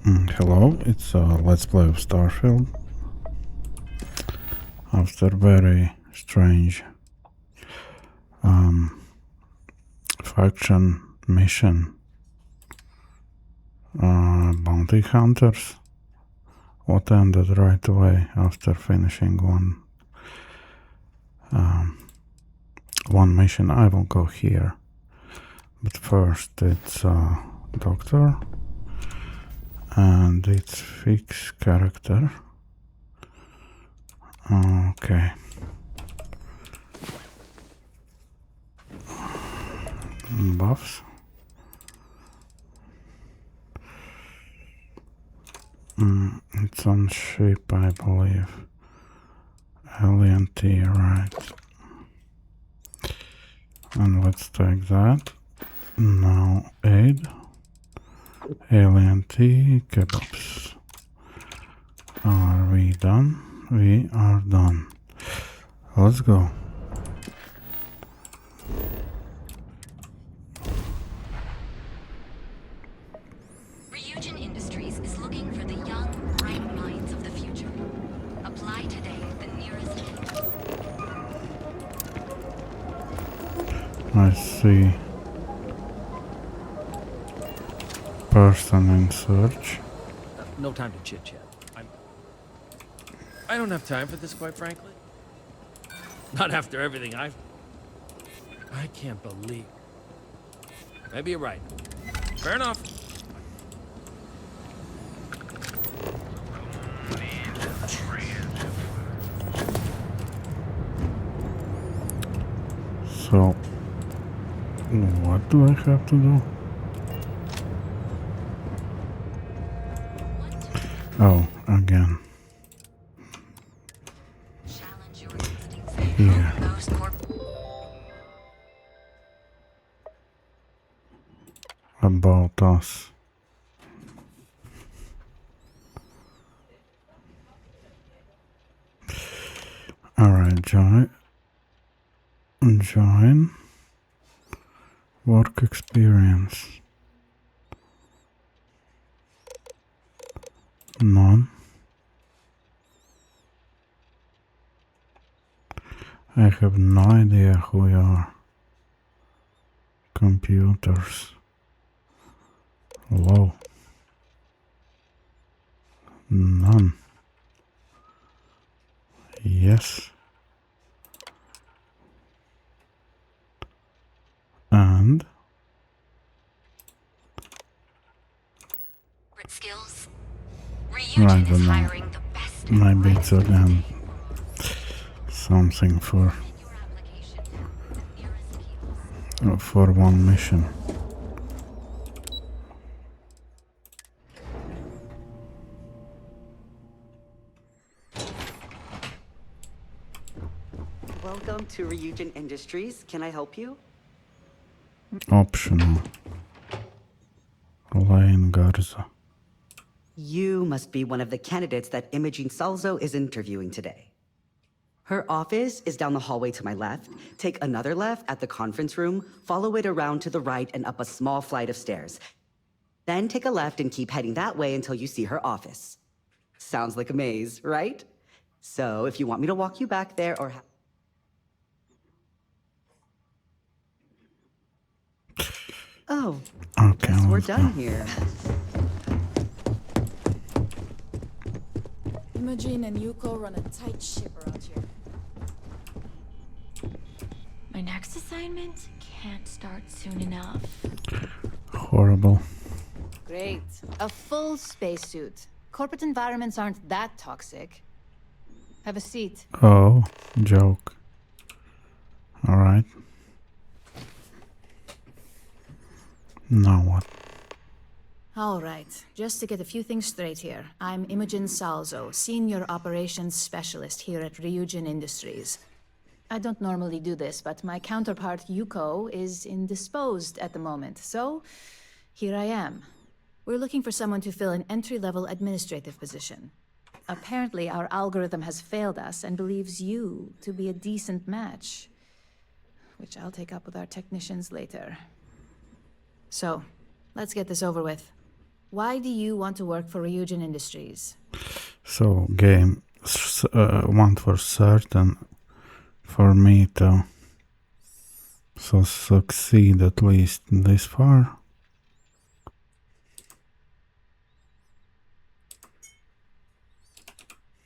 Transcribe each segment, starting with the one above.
Hello, it's Let's Play of Starfield. After very strange faction mission, bounty hunters, what ended right away after finishing one mission. I will go here, but first it's doctor and it's fixed character. Okay. Buffs. It's on ship, I believe. Alien T, right. And let's take that. Now aid. Alien T, kebabs. Are we done? We are done. Let's go. Ryujin Industries is looking for the young, bright minds of the future. Apply today at the nearest campus. I see. Person in search. No time to chit-chat. I don't have time for this, quite frankly. Not after everything I can't believe. Maybe you're right. Fair enough. So, what do I have to do? Oh, again. Challenge your instincts. Here. Those About us. Alright, join. Work experience. None. I have no idea who you are. Computers. Low. None. Yes. And skills. right, Ryujin is then hiring the best. maybe it's again something for Your application now at the nearest kiosk. for one mission. Welcome to Ryujin Industries. Can I help you? Optional. Lane Garza. You must be one of the candidates that Imogene Salzo is interviewing today. Her office is down the hallway to my left. Take another left at the conference room, follow it around to the right and up a small flight of stairs. Then take a left and keep heading that way until you see her office. Sounds like a maze, right? So if you want me to walk you back there or Oh, Okay, guess we're let's done go. here. Imogen and Yuko run a tight ship around here. My next assignment can't start soon enough. Horrible. Great. A full spacesuit. Corporate environments aren't that toxic. Have a seat. Oh, joke. Alright. Now what? All right. Just to get a few things straight here. I'm Imogen Salzo, Senior Operations Specialist here at Ryujin Industries. I don't normally do this, but my counterpart Yuko is indisposed at the moment, so here I am. We're looking for someone to fill an entry-level administrative position. Apparently, our algorithm has failed us and believes you to be a decent match, which I'll take up with our technicians later. So, let's get this over with. Why do you want to work for Ryujin Industries? So game want for certain for me to succeed at least this far.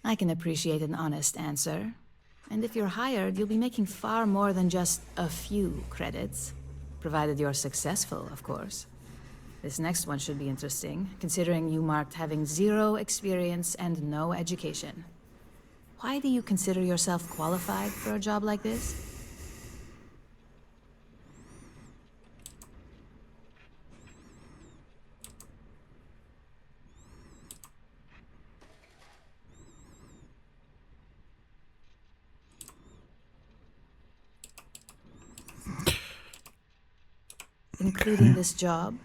I can appreciate an honest answer. And if you're hired, you'll be making far more than just a few credits. Provided you're successful, of course. This next one should be interesting, considering you marked having 0 experience and no education. Why do you consider yourself qualified for a job like this? Including this job?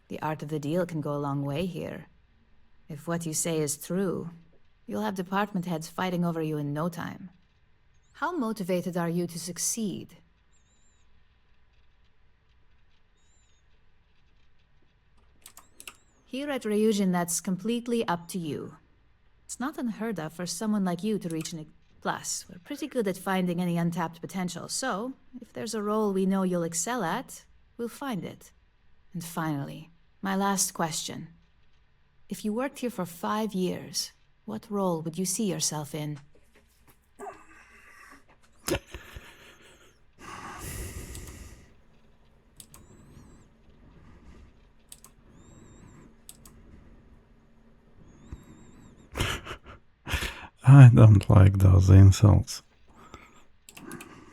The art of the deal can go a long way here. If what you say is true, you'll have department heads fighting over you in no time. How motivated are you to succeed? Here at Ryujin, that's completely up to you. It's not unheard of for someone like you to reach an... Plus, we're pretty good at finding any untapped potential, so if there's a role we know you'll excel at, we'll find it. And finally, my last question. If you worked here for 5 years, what role would you see yourself in? I don't like those insults.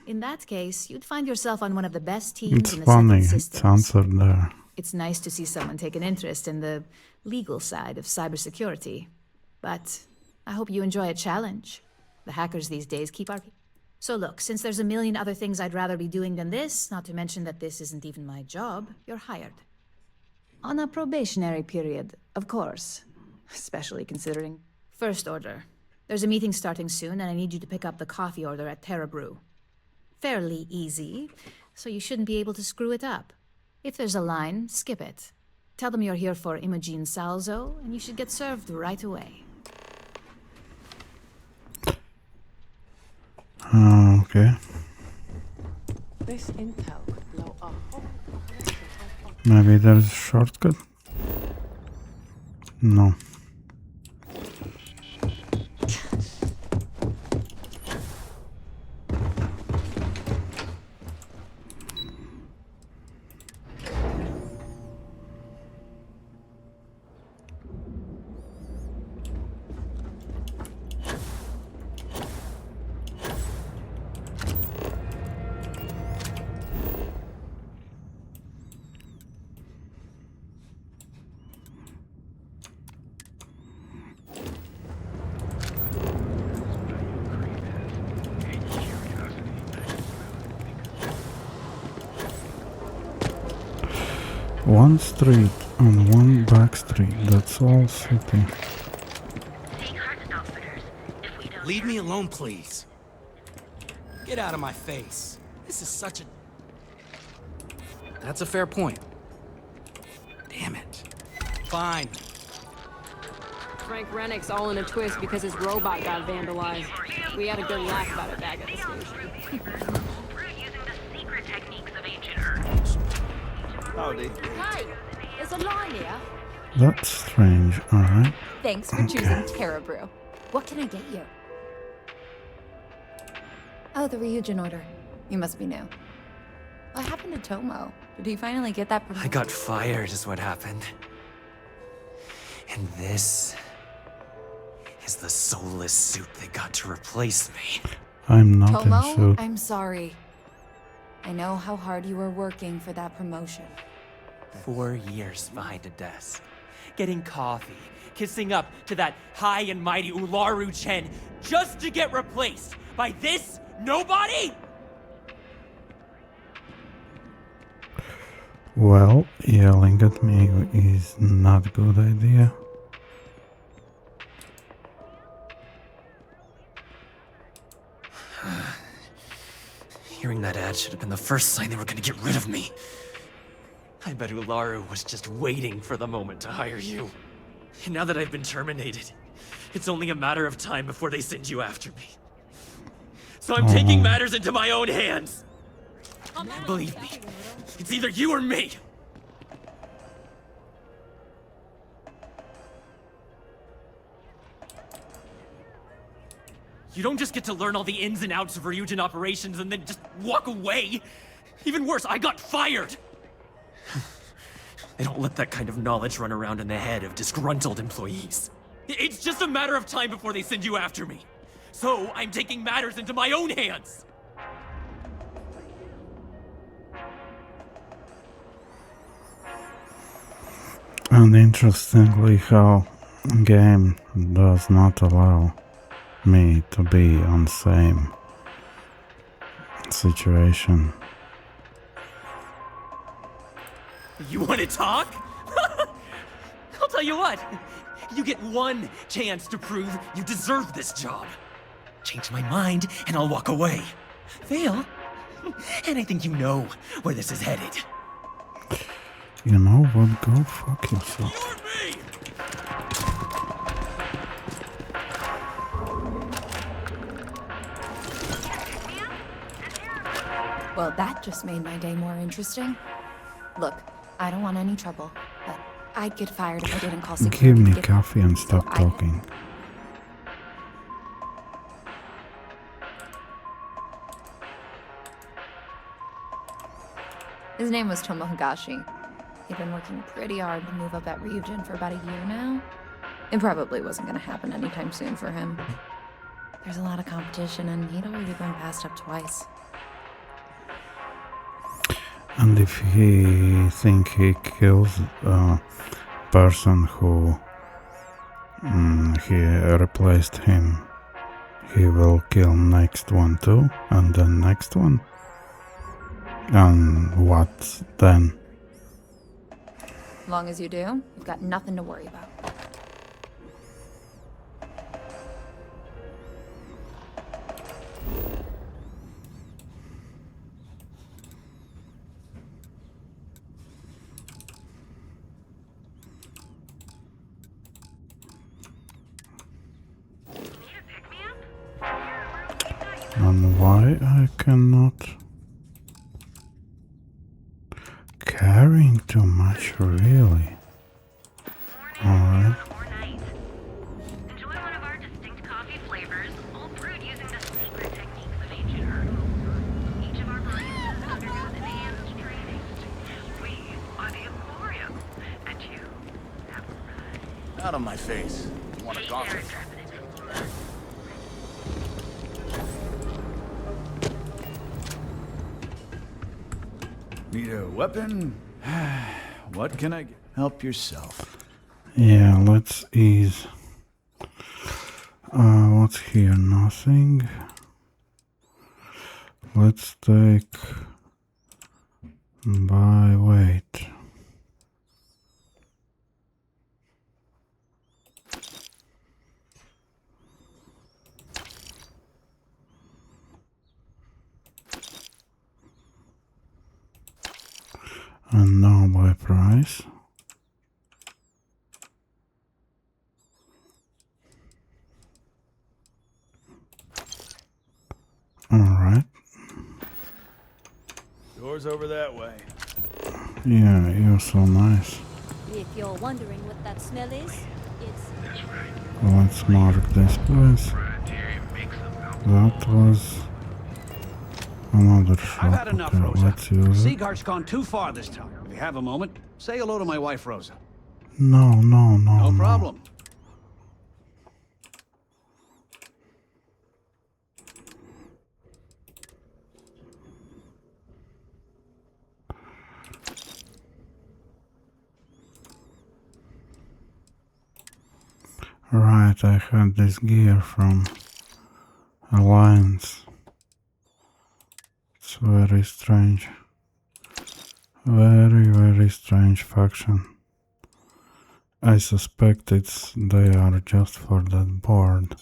In that case, you'd find yourself on one of the best teams It's in the funny, Second it's Systems. answered there. It's nice to see someone take an interest in the legal side of cybersecurity. But I hope you enjoy a challenge. The hackers these days keep our... So look, since there's a million other things I'd rather be doing than this, not to mention that this isn't even my job, you're hired. On a probationary period, of course. Especially considering... First order. There's a meeting starting soon, and I need you to pick up the coffee order at Terra Brew. Fairly easy, so you shouldn't be able to screw it up. If there's a line, skip it. Tell them you're here for Imogene Salzo, and you should get served right away. Okay. This intel could blow up. Maybe there's a shortcut? No. One street and one back street, that's all city. Leave me alone, please. Get out of my face. This is such a... That's a fair point. Damn it. Fine. Frank Rennick's all in a twist because his robot got vandalized. We had a good laugh about it back at the station. We're using the secret techniques of ancient Earth. Howdy. Hi, is a line here? That's strange, alright. Thanks for choosing Terra Brew. What can I get you? Oh, the Ryujin order. You must be new. What happened to Tomo? Did he finally get that promotion? I got fired is what happened. And this is the soulless suit that got to replace me. I'm not in Tomo, suit. I'm sorry. I know how hard you were working for that promotion. 4 years behind a desk, getting coffee, kissing up to that high and mighty Ryujin just to get replaced by this nobody? Well, yelling at me is not a good idea. Hearing that ad should have been the first sign they were gonna get rid of me. I bet Ularu was just waiting for the moment to hire you. And now that I've been terminated, it's only a matter of time before they send you after me. So I'm taking matters into my own hands. Believe me, it's either you or me. You don't just get to learn all the ins and outs of Ryujin operations and then just walk away. Even worse, I got fired. They don't let that kind of knowledge run around in the head of disgruntled employees. It's just a matter of time before they send you after me. So I'm taking matters into my own hands. And interestingly, how game does not allow me to be on same situation. You want to talk? I'll tell you what. You get one chance to prove you deserve this job. Change my mind, and I'll walk away. Fail, and I think you know where this is headed. You know what? Go fuck yourself. You're me! Well, that just made my day more interesting. Look, I don't want any trouble, but I'd get fired if I didn't call security. Give me to get coffee and stop I- talking. His name was Tomohigashi. He'd been working pretty hard to move up at Ryujin for about a year now. It probably wasn't gonna happen anytime soon for him. There's a lot of competition, and he'd already been passed up twice. And if he think he kills a person who he replaced him, he will kill next one too, and then next one. And what then? As long as you do, you've got nothing to worry about. And why I cannot carrying too much, really? Alright. Enjoy one of our distinct coffee flavors, all brewed using the secret techniques of ancient herbs. Each of our baristas undergoes enhanced training. We are the Emporium, and you have arrived. Out of my face. You want a gossip? Need a weapon? What can I get? Help yourself. Yeah, let's ease. What's here? Nothing. Let's take by weight. And now by price. Alright. Doors over that way. Yeah, you're so nice. If you're wondering what that smell is, it's... Let's mark this place. That was another shop. I've had enough, Okay, Rosa. let's use it. Seagart's gone too far this time. If you have a moment, say hello to my wife, Rosa. No. No problem. Right, I had this gear from Alliance. It's very strange. Very strange faction. I suspect they are just for that board.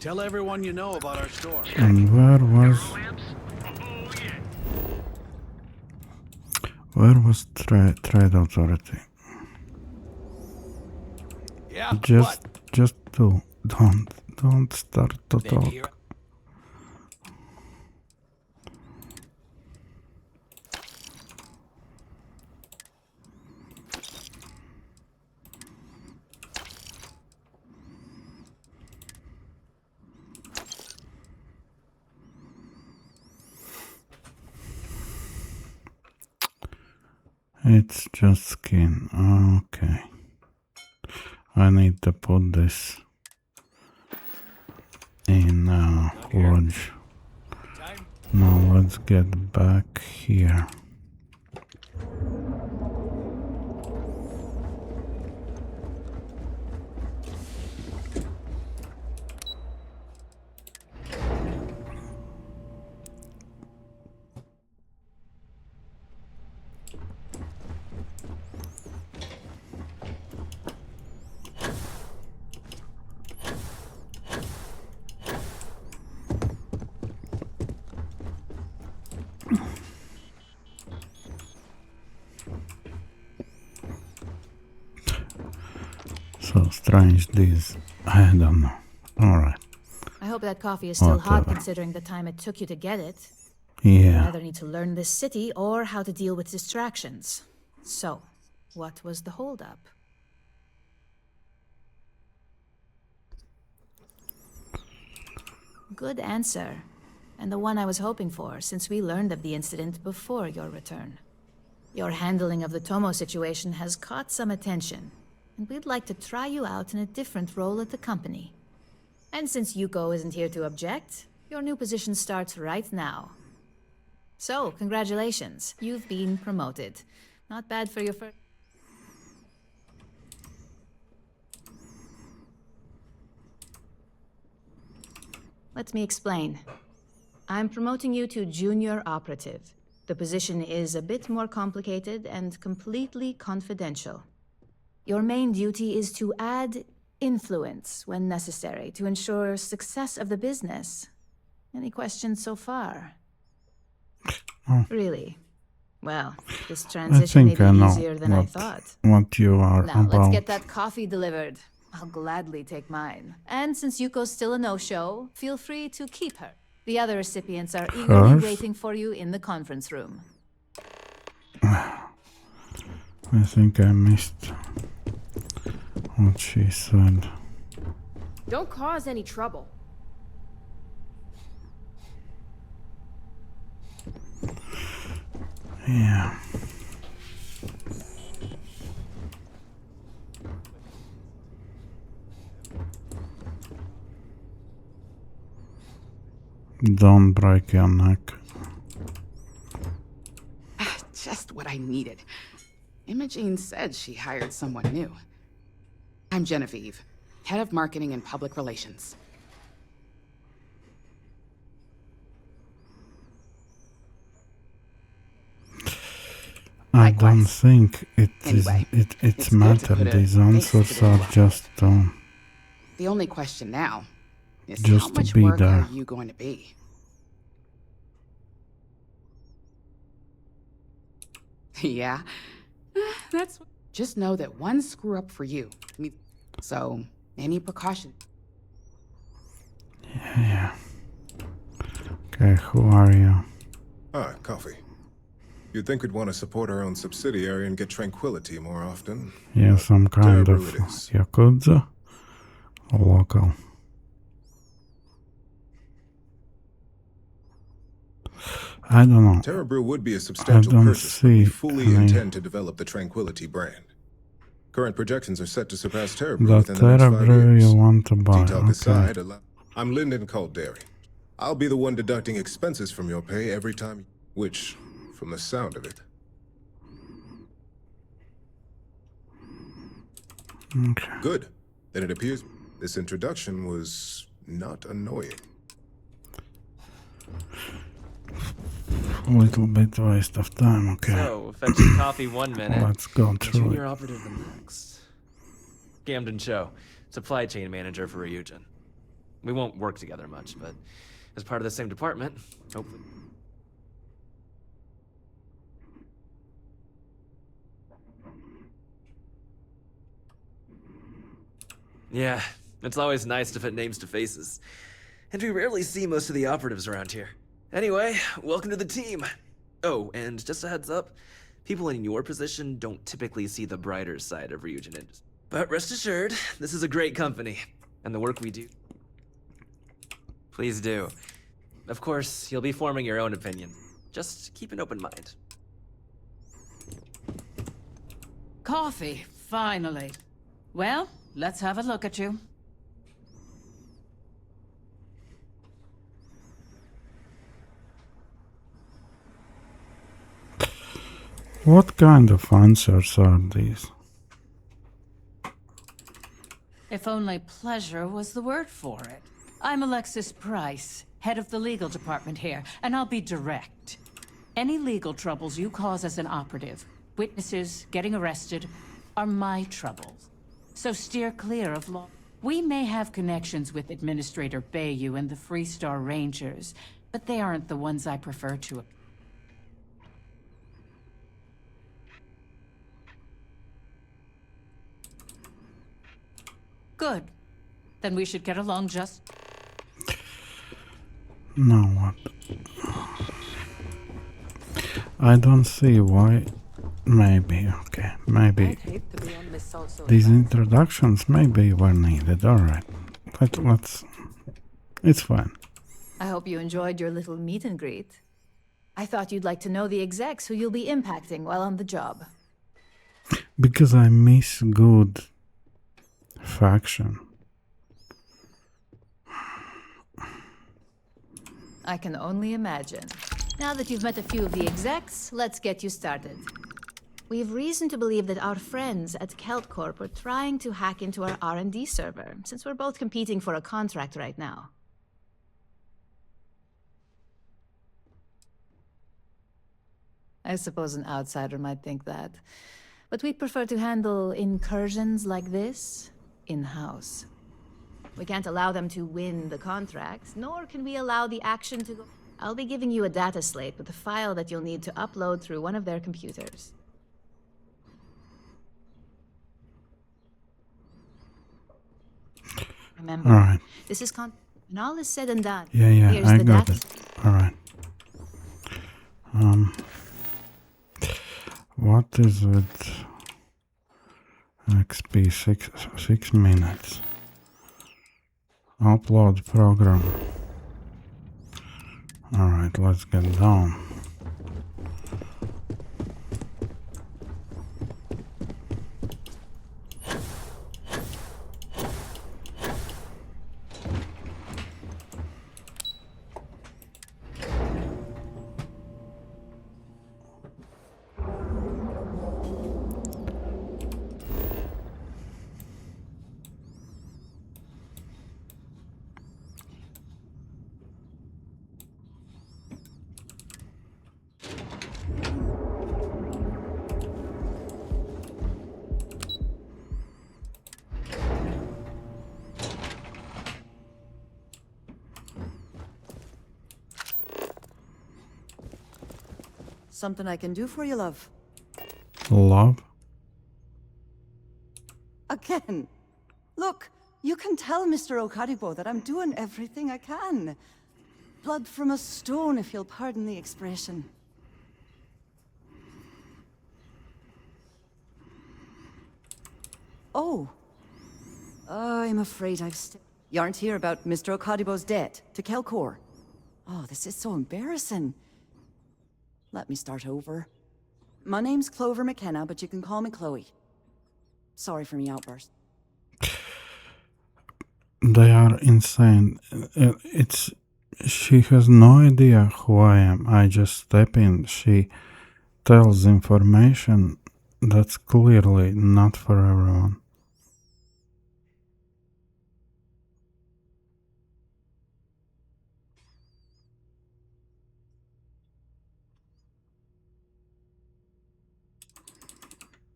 Tell everyone you know about our store. And where was trade authority? Yeah. Just don't start to talk. It's just skin. Okay. I need to put this in lodge. Now let's get back here. So strange this. I don't know. Alright. I hope that coffee is still hot Whatever. considering the time it took you to get it. Yeah. You either need to learn this city or how to deal with distractions. So, what was the holdup? Good answer. And the one I was hoping for, since we learned of the incident before your return. Your handling of the Tomo situation has caught some attention, and we'd like to try you out in a different role at the company. And since Yuko isn't here to object, your new position starts right now. So, congratulations. You've been promoted. Not bad for your first... Let me explain. I'm promoting you to junior operative. The position is a bit more complicated and completely confidential. Your main duty is to add influence when necessary to ensure success of the business. Any questions so far? Really? Well, this transition may be easier than I thought. What you are Now, about. let's get that coffee delivered. I'll gladly take mine. And since Yuko's still a no-show, feel free to keep her. The other recipients are eagerly waiting for you in the conference room. I think I missed what she said. Don't cause any trouble. Yeah. Don't break your neck. Just what I needed. Imogene said she hired someone new. I'm Genevieve, head of marketing and public relations. I don't think it's it's good matter. to put a These face answers to the are name. just The only question now is Just how to much be work there. are you going to be? Yeah, that's... Just know that one screw up for you. So, any precaution? yeah. Okay, who are you? Ah, coffee. You'd think we'd want to support our own subsidiary and get tranquility more often. Yeah, some kind of Terrible it is. yakuza or local. I don't know. Terra Brew would be a substantial don't purchase, but we see fully any- intend to develop the Tranquility brand. Current projections are set to surpass Terra Brew The within the next 5 Terra years. you want to buy. Tea talk Okay. aside, I'm Lyndon Calderi. I'll be the one deducting expenses from your pay every time, which, from the sound of it, Okay. good. Then it appears this introduction was not annoying. A little bit waste of time, okay. So, fetching coffee 1 minute. Let's go through Junior it. operative the next. Camden Cho, supply chain manager for Ryujin. We won't work together much, but as part of the same department, hopefully. Yeah, it's always nice to put names to faces. And we rarely see most of the operatives around here. Anyway, welcome to the team. Oh, and just a heads up, people in your position don't typically see the brighter side of Ryujin Industries. But rest assured, this is a great company, and the work we do. Please do. Of course, you'll be forming your own opinion. Just keep an open mind. Coffee, finally. Well, let's have a look at you. What kind of answers are these? If only pleasure was the word for it. I'm Alexis Price, head of the legal department here, and I'll be direct. Any legal troubles you cause as an operative, witnesses, getting arrested, are my troubles. So steer clear of law. We may have connections with Administrator Bayou and the Freestar Rangers, but they aren't the ones I prefer to. Good. Then we should get along just... Now what? I don't see why. Maybe, okay, maybe these introductions maybe were needed, alright. But let's... It's fine. I hope you enjoyed your little meet and greet. I thought you'd like to know the execs who you'll be impacting while on the job. Because I miss good faction. I can only imagine. Now that you've met a few of the execs, let's get you started. We have reason to believe that our friends at Keltcorp are trying to hack into our R&D server, since we're both competing for a contract right now. I suppose an outsider might think that, but we'd prefer to handle incursions like this in-house. We can't allow them to win the contracts, nor can we allow the action to go... I'll be giving you a data slate with a file that you'll need to upload through one of their computers. Remember, Alright. this is when all is said and done. Yeah, Here's I the got data. it. Alright. What is with XP 6 minutes? Upload program. Alright, let's get down. Something I can do for you, love? Love? Again. Look, you can tell Mr. Okaribo that I'm doing everything I can. Blood from a stone, if you'll pardon the expression. Oh. I'm afraid You aren't here about Mr. Okaribo's debt to Kelkor. Oh, this is so embarrassing. Let me start over. My name's Clover McKenna, but you can call me Chloe. Sorry for me outburst. They are insane. She has no idea who I am. I just step in. She tells information that's clearly not for everyone.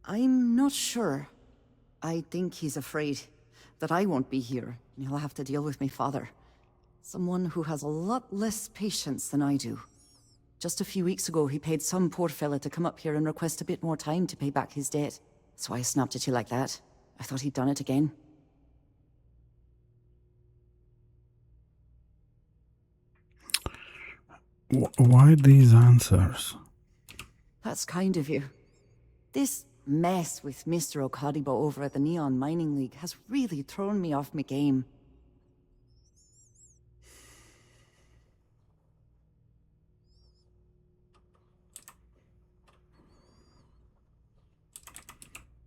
I'm not sure. I think he's afraid that I won't be here, and he'll have to deal with my father. Someone who has a lot less patience than I do. Just a few weeks ago, he paid some poor fella to come up here and request a bit more time to pay back his debt. So I snapped at you like that. I thought he'd done it again. Why these answers? That's kind of you. This mess with Mr. Okadibo over at the Neon Mining League has really thrown me off my game.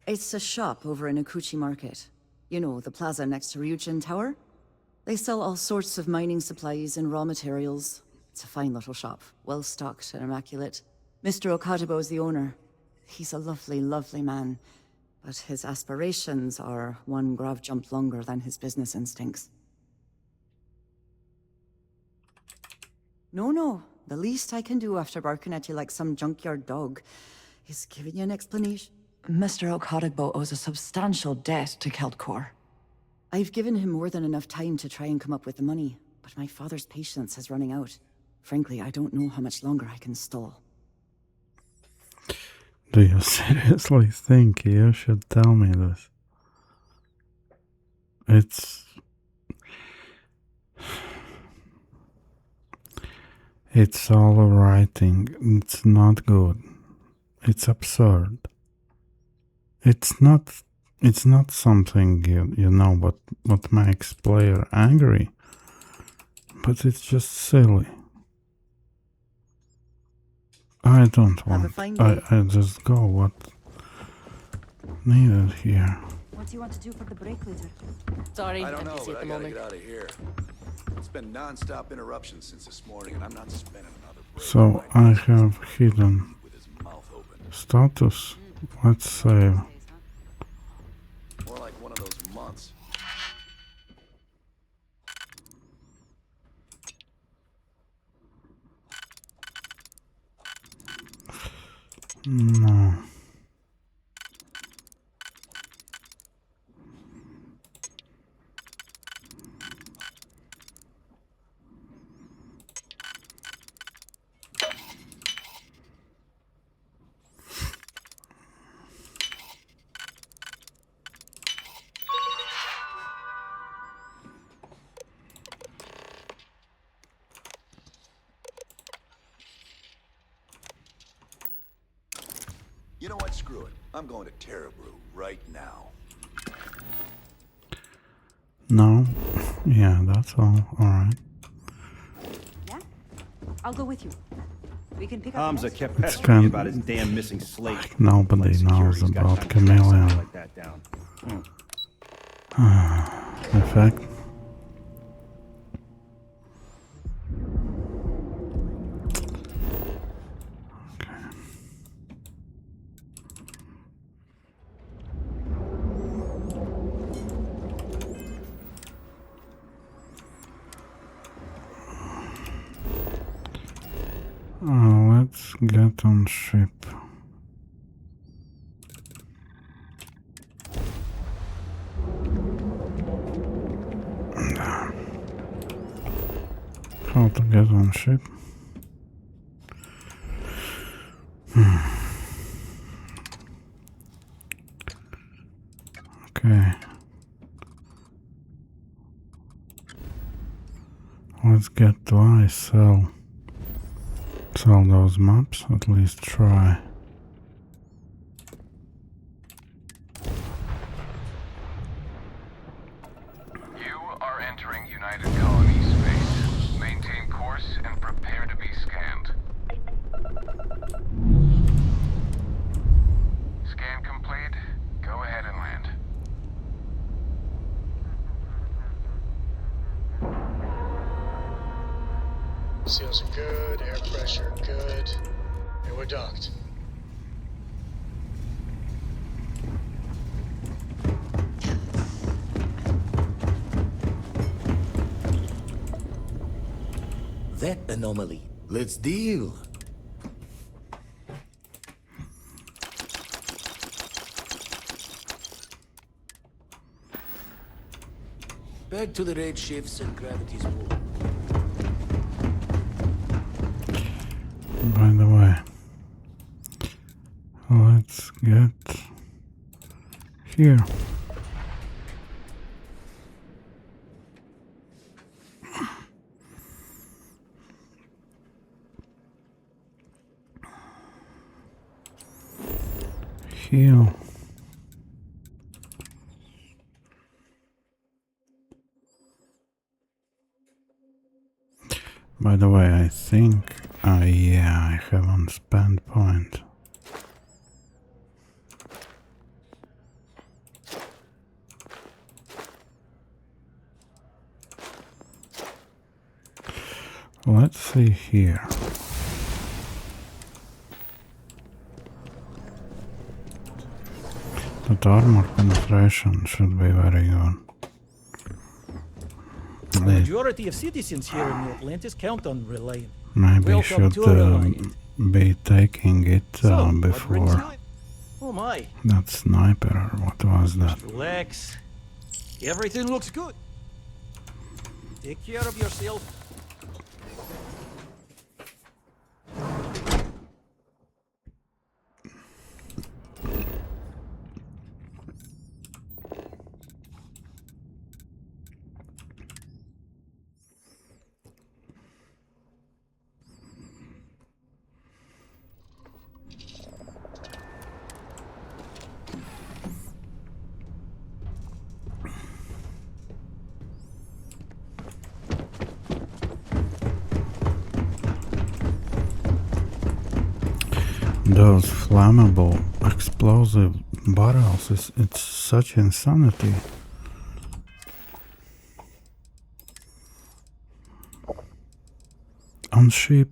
It's a shop over in Akuchi Market. You know, the plaza next to Ryujin Tower? They sell all sorts of mining supplies and raw materials. It's a fine little shop, well-stocked and immaculate. Mr. Okadibo is the owner. He's a lovely, lovely man. But his aspirations are one grav jump longer than his business instincts. No. The least I can do after barking at you like some junkyard dog is giving you an explanation. Mr. Okadibo owes a substantial debt to Keldcor. I've given him more than enough time to try and come up with the money, but my father's patience is running out. Frankly, I don't know how much longer I can stall. Do you seriously think you should tell me this? It's all writing. It's not good. It's absurd. It's not something you know what makes player angry, but it's just silly. I don't want. I just go what needed here. What do you want to do for the break later? Sorry, I don't I'm know, busy but at I the gotta moment. get out of here. It's been non-stop interruptions since this morning, and I'm not spending another break. So I have hidden status. Let's save. More like one of those months. No. You know what? Screw it. I'm going to Terrabrew right now. No. Yeah, that's all. Alright. Yeah? I'll go with you. We can pick up Hamza kept It's pestering me kind about his damn missing slate. like nobody knows Security's got about time to track something Chameleon. like that down. Effect. Let's get on ship. How to get on ship? Okay. Let's get to ice, sell those maps, at least try. You are entering United Colony space. Maintain course and prepare to be scanned. Scan complete. Go ahead and land. Seals are good, air pressure good, and we're docked. That anomaly. Let's deal. Back to the red shifts and gravity's pull. By the way, let's get here. Heal. By the way, I think, yeah, I have one spend point. Let's see here. That armor penetration should be very good. The majority of citizens here in New Atlantis count on Reliant. Maybe should be taking it before Oh my. that sniper, or what was that? Relax. Everything looks good. Take care of yourself. Those flammable explosive barrels, it's such insanity. On ship.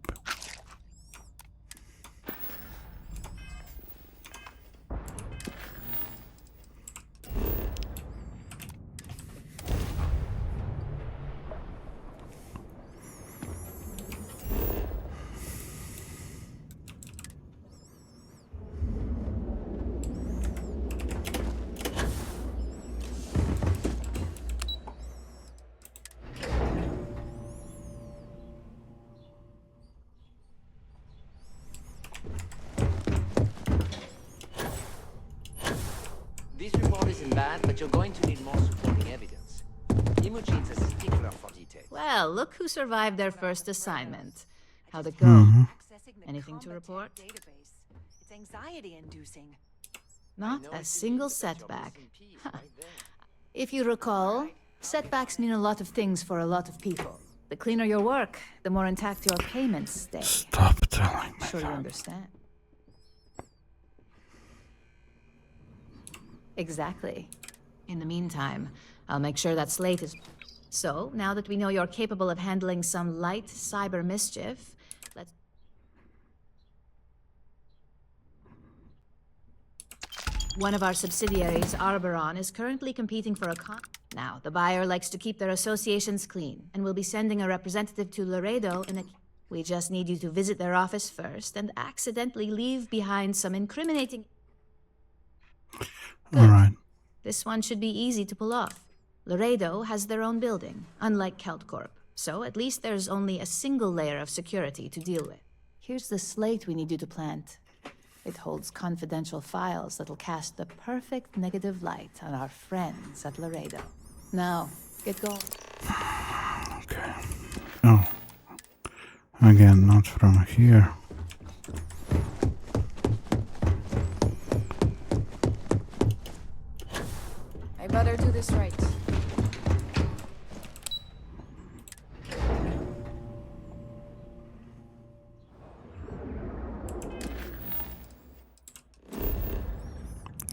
This report isn't bad, but you're going to need more supporting evidence. Imogene's a stickler for detail. Well, look who survived their first assignment. How'd it go? Anything to report? It's anxiety-inducing. Not a single setback. Huh. If you recall, setbacks mean a lot of things for a lot of people. The cleaner your work, the more intact your payments stay. Stop telling me. Sure you understand. Exactly. In the meantime, I'll make sure that slate is... So, now that we know you're capable of handling some light cyber mischief, let's... One of our subsidiaries, Arboron, is currently competing for a Now, the buyer likes to keep their associations clean, and will be sending a representative to Laredo in a... We just need you to visit their office first and accidentally leave behind some incriminating... All right. This one should be easy to pull off. Laredo has their own building, unlike KeltCorp, so at least there's only a single layer of security to deal with. Here's the slate we need you to plant. It holds confidential files that'll cast the perfect negative light on our friends at Laredo. Now, get going. Okay. Oh. Again, not from here. I better do this right.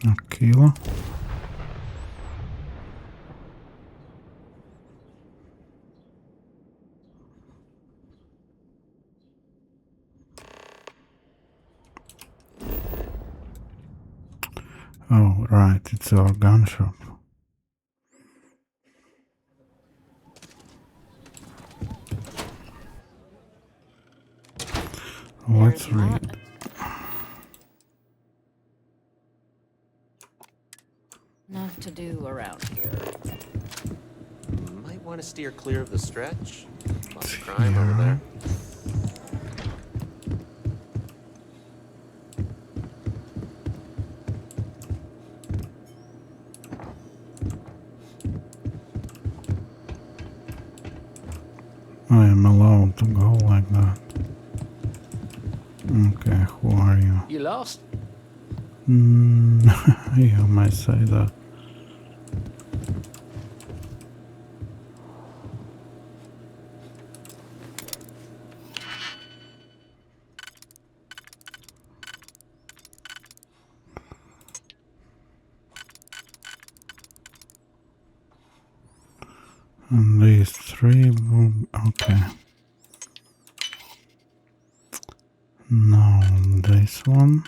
Aquila. Oh, right, it's our gun shop. Let's read. Enough to do around here. Might want to steer clear of the stretch. Lots of crime over there. I'm allowed to go like that. Okay, who are you? You lost? You might say that. And these three will... okay. Now this one.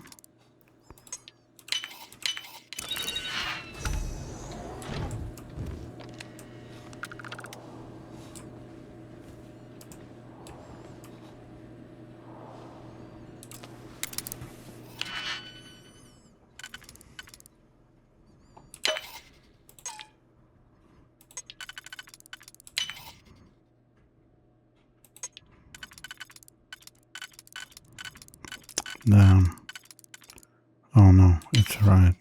Damn. Oh no, it's right.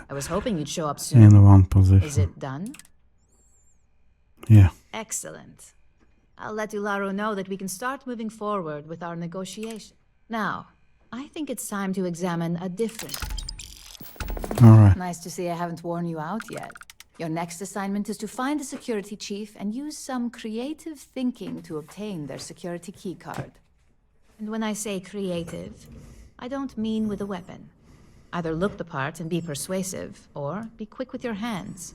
I was hoping you'd show up soon. In one position. Is it done? Yeah. Excellent. I'll let Ularu know that we can start moving forward with our negotiation. Now, I think it's time to examine a different... Alright. Nice to see I haven't worn you out yet. Your next assignment is to find the security chief and use some creative thinking to obtain their security keycard. And when I say creative, I don't mean with a weapon. Either look the part and be persuasive, or be quick with your hands.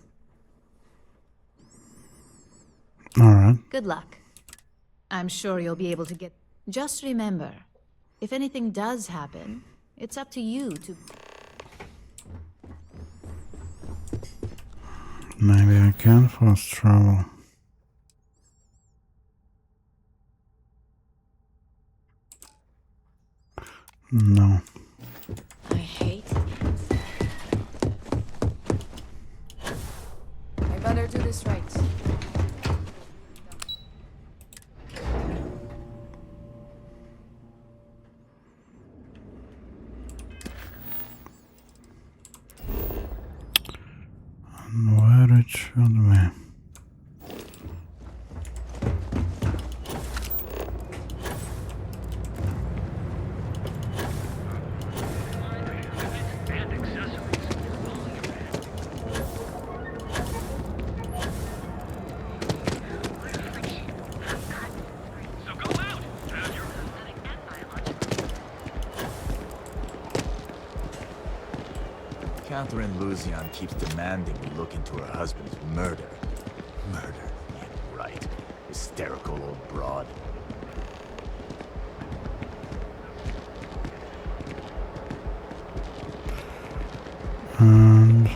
Alright. Good luck. I'm sure you'll be able to get... Just remember, if anything does happen, it's up to you to... Maybe I can fast travel. No. I hate... I better do this right. And where it should be. Catherine Luzian keeps demanding we look into her husband's murder. Murder, yeah, right. Hysterical old broad. And...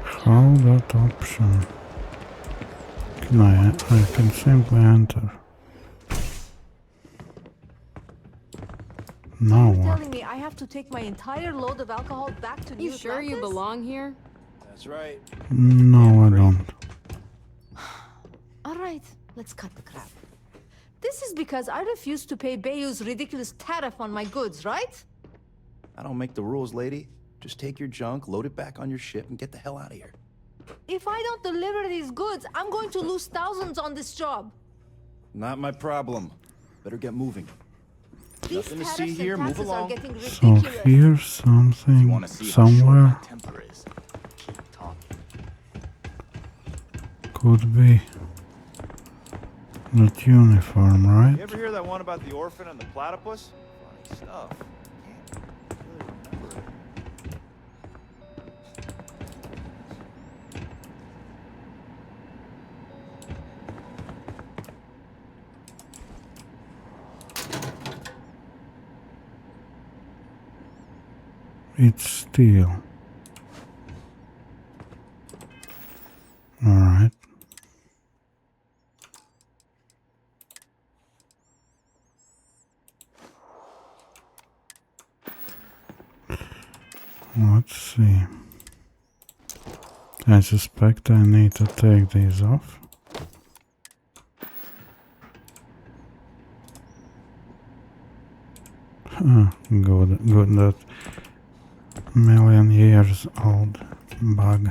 how that option? Can I can simply enter. Now You're what? telling me I have to take my entire load of alcohol back to New You sure you belong here? That's right. No, I don't. All right, let's cut the crap. This is because I refused to pay Bayou's ridiculous tariff on my goods, right? I don't make the rules, lady. Just take your junk, load it back on your ship, and get the hell out of here. If I don't deliver these goods, I'm going to lose thousands on this job. Not my problem. Better get moving. These Nothing to see tariffs and here. Move taxes are along. getting So ridiculous. here's something somewhere. Could be that uniform, right? You ever hear that one about the orphan and the platypus? Funny stuff. It's steel. Alright. Let's see. I suspect I need to take these off. Good, that million years old bug.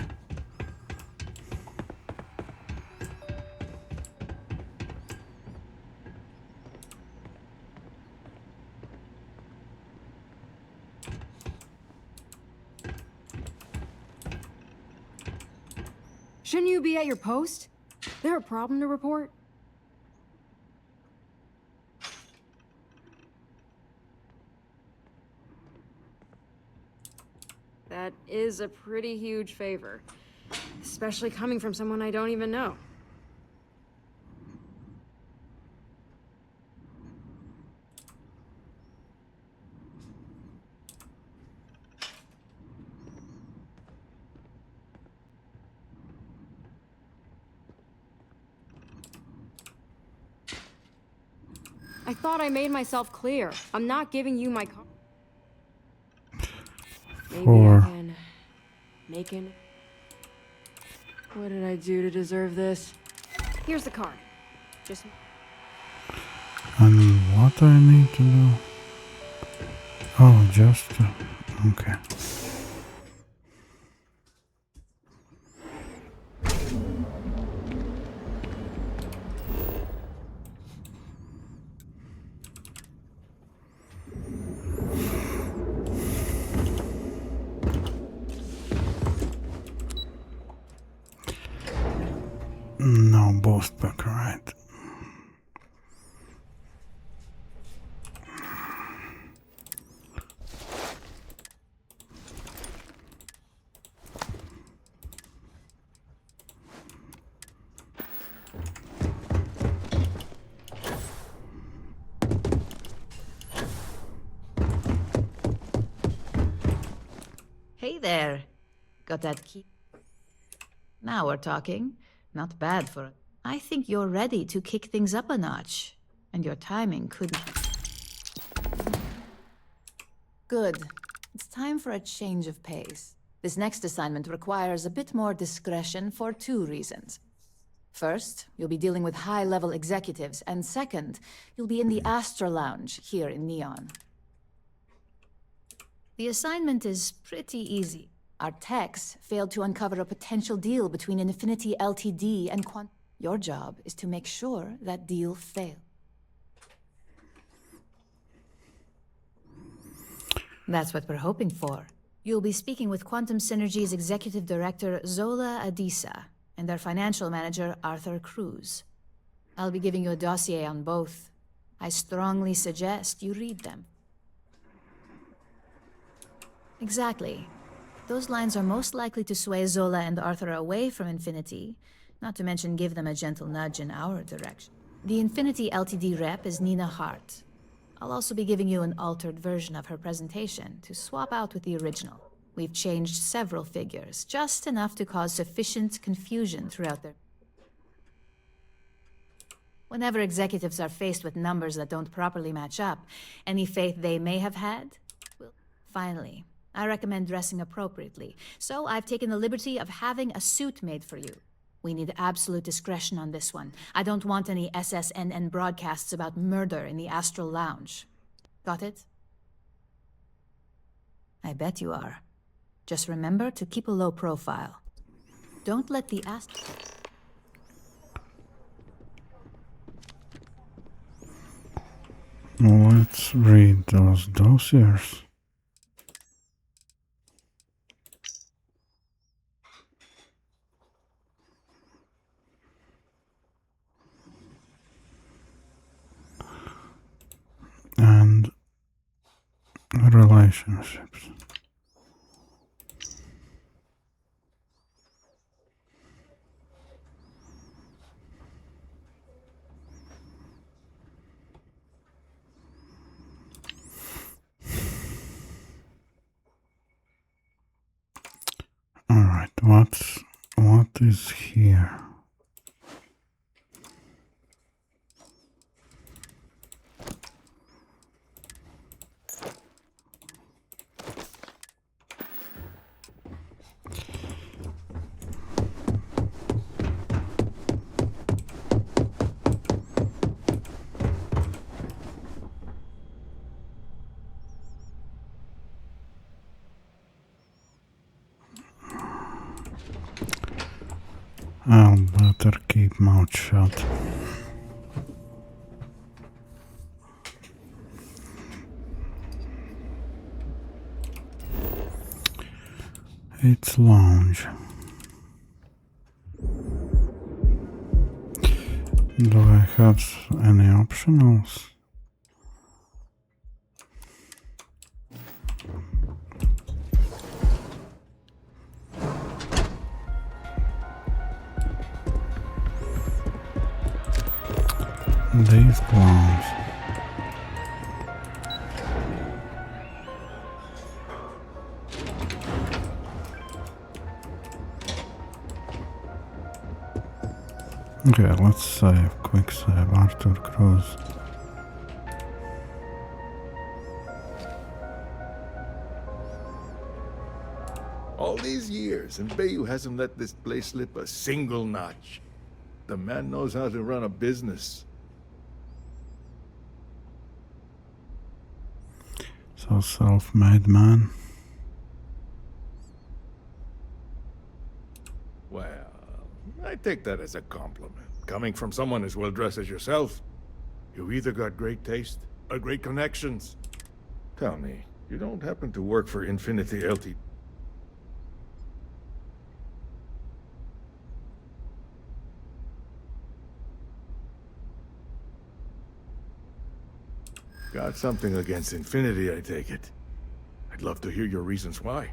Shouldn't you be at your post? There a problem to report? That is a pretty huge favor. Especially coming from someone I don't even know. I thought I made myself clear. I'm not giving you my car. Maybe I can make him. What did I do to deserve this? Here's the card. Just. And what I need to do? Oh, just okay. No boost back, right? Hey there. Got that key? Now we're talking. Not bad for it. I think you're ready to kick things up a notch. And your timing couldn't... Good. It's time for a change of pace. This next assignment requires a bit more discretion for 2 reasons. First, you'll be dealing with high-level executives, and second, you'll be in the Astra Lounge here in Neon. The assignment is pretty easy. Our techs failed to uncover a potential deal between Infinity Ltd. and Quant. Your job is to make sure that deal fails. That's what we're hoping for. You'll be speaking with Quantum Synergy's Executive Director, Zola Adisa, and their Financial Manager, Arthur Cruz. I'll be giving you a dossier on both. I strongly suggest you read them. Exactly. Those lines are most likely to sway Zola and Arthur away from Infinity, not to mention give them a gentle nudge in our direction. The Infinity Ltd. Rep is Nina Hart. I'll also be giving you an altered version of her presentation to swap out with the original. We've changed several figures, just enough to cause sufficient confusion throughout their... Whenever executives are faced with numbers that don't properly match up, any faith they may have had will... Finally, I recommend dressing appropriately, so I've taken the liberty of having a suit made for you. We need absolute discretion on this one. I don't want any SSNN broadcasts about murder in the Astral Lounge. Got it? I bet you are. Just remember to keep a low profile. Don't let the Let's read those dossiers. And relationships. What is here? I'll better keep mouth shut. It's lounge. Do I have any optionals? These clowns. Okay, let's save. Quick save. Arthur Cruz. All these years, and Bayou hasn't let this place slip a single notch. The man knows how to run a business. So self-made man. Well, I take that as a compliment. Coming from someone as well-dressed as yourself, you either got great taste or great connections. Tell me, you don't happen to work for Infinity LT? Got something against Infinity, I take it. I'd love to hear your reasons why.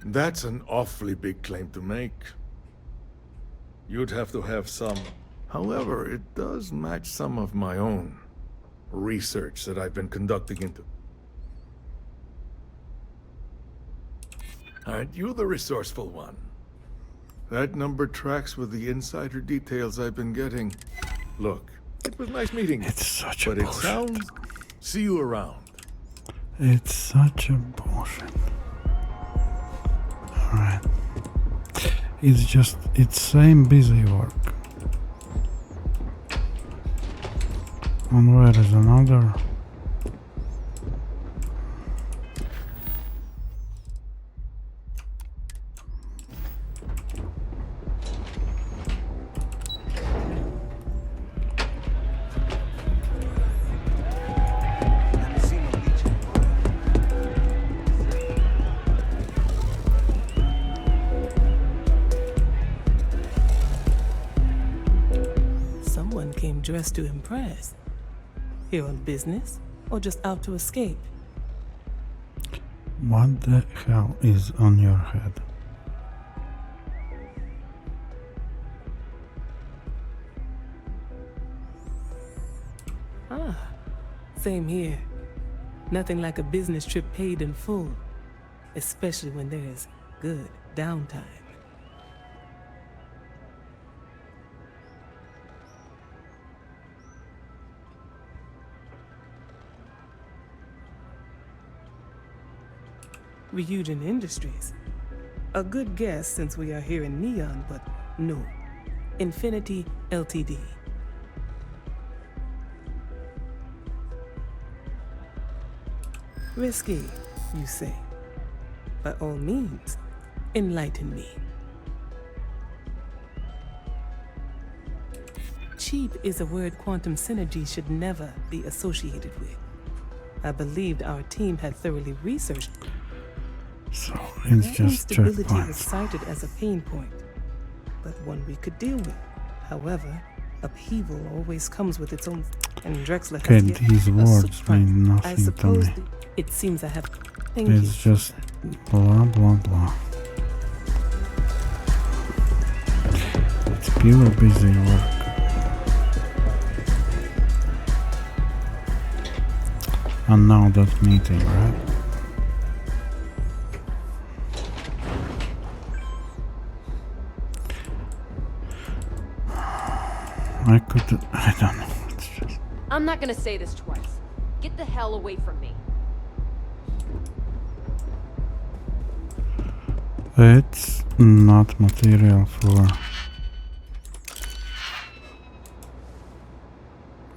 That's an awfully big claim to make. You'd have to have some. However, it does match some of my own research that I've been conducting into. Aren't you the resourceful one? That number tracks with the insider details I've been getting. Look, it was nice meeting you. It's such a bullshit. bullshit. It sounds... See you around. It's such a bullshit. Alright. It's same busy work. And where is another? Dressed to impress. Here on business, or just out to escape? What the hell is on your head? Ah, same here. Nothing like a business trip paid in full, especially when there's good downtime. Ryujin Industries. A good guess since we are here in Neon, but no. Infinity Ltd. Risky, you say. By all means, enlighten me. Cheap is a word quantum synergy should never be associated with. I believed our team had thoroughly researched. So it's just instability checkpoints. was cited as a pain point, but one we could deal with. However, upheaval always comes with its own, and Drexler Okay, has yet these a words surprise. mean I nothing to suppose me. it seems I have. Thank you. It's just blah blah blah. It's pure busy work. And now that meeting, right? I don't know. It's just... I'm not gonna say this twice. Get the hell away from me. It's not material for...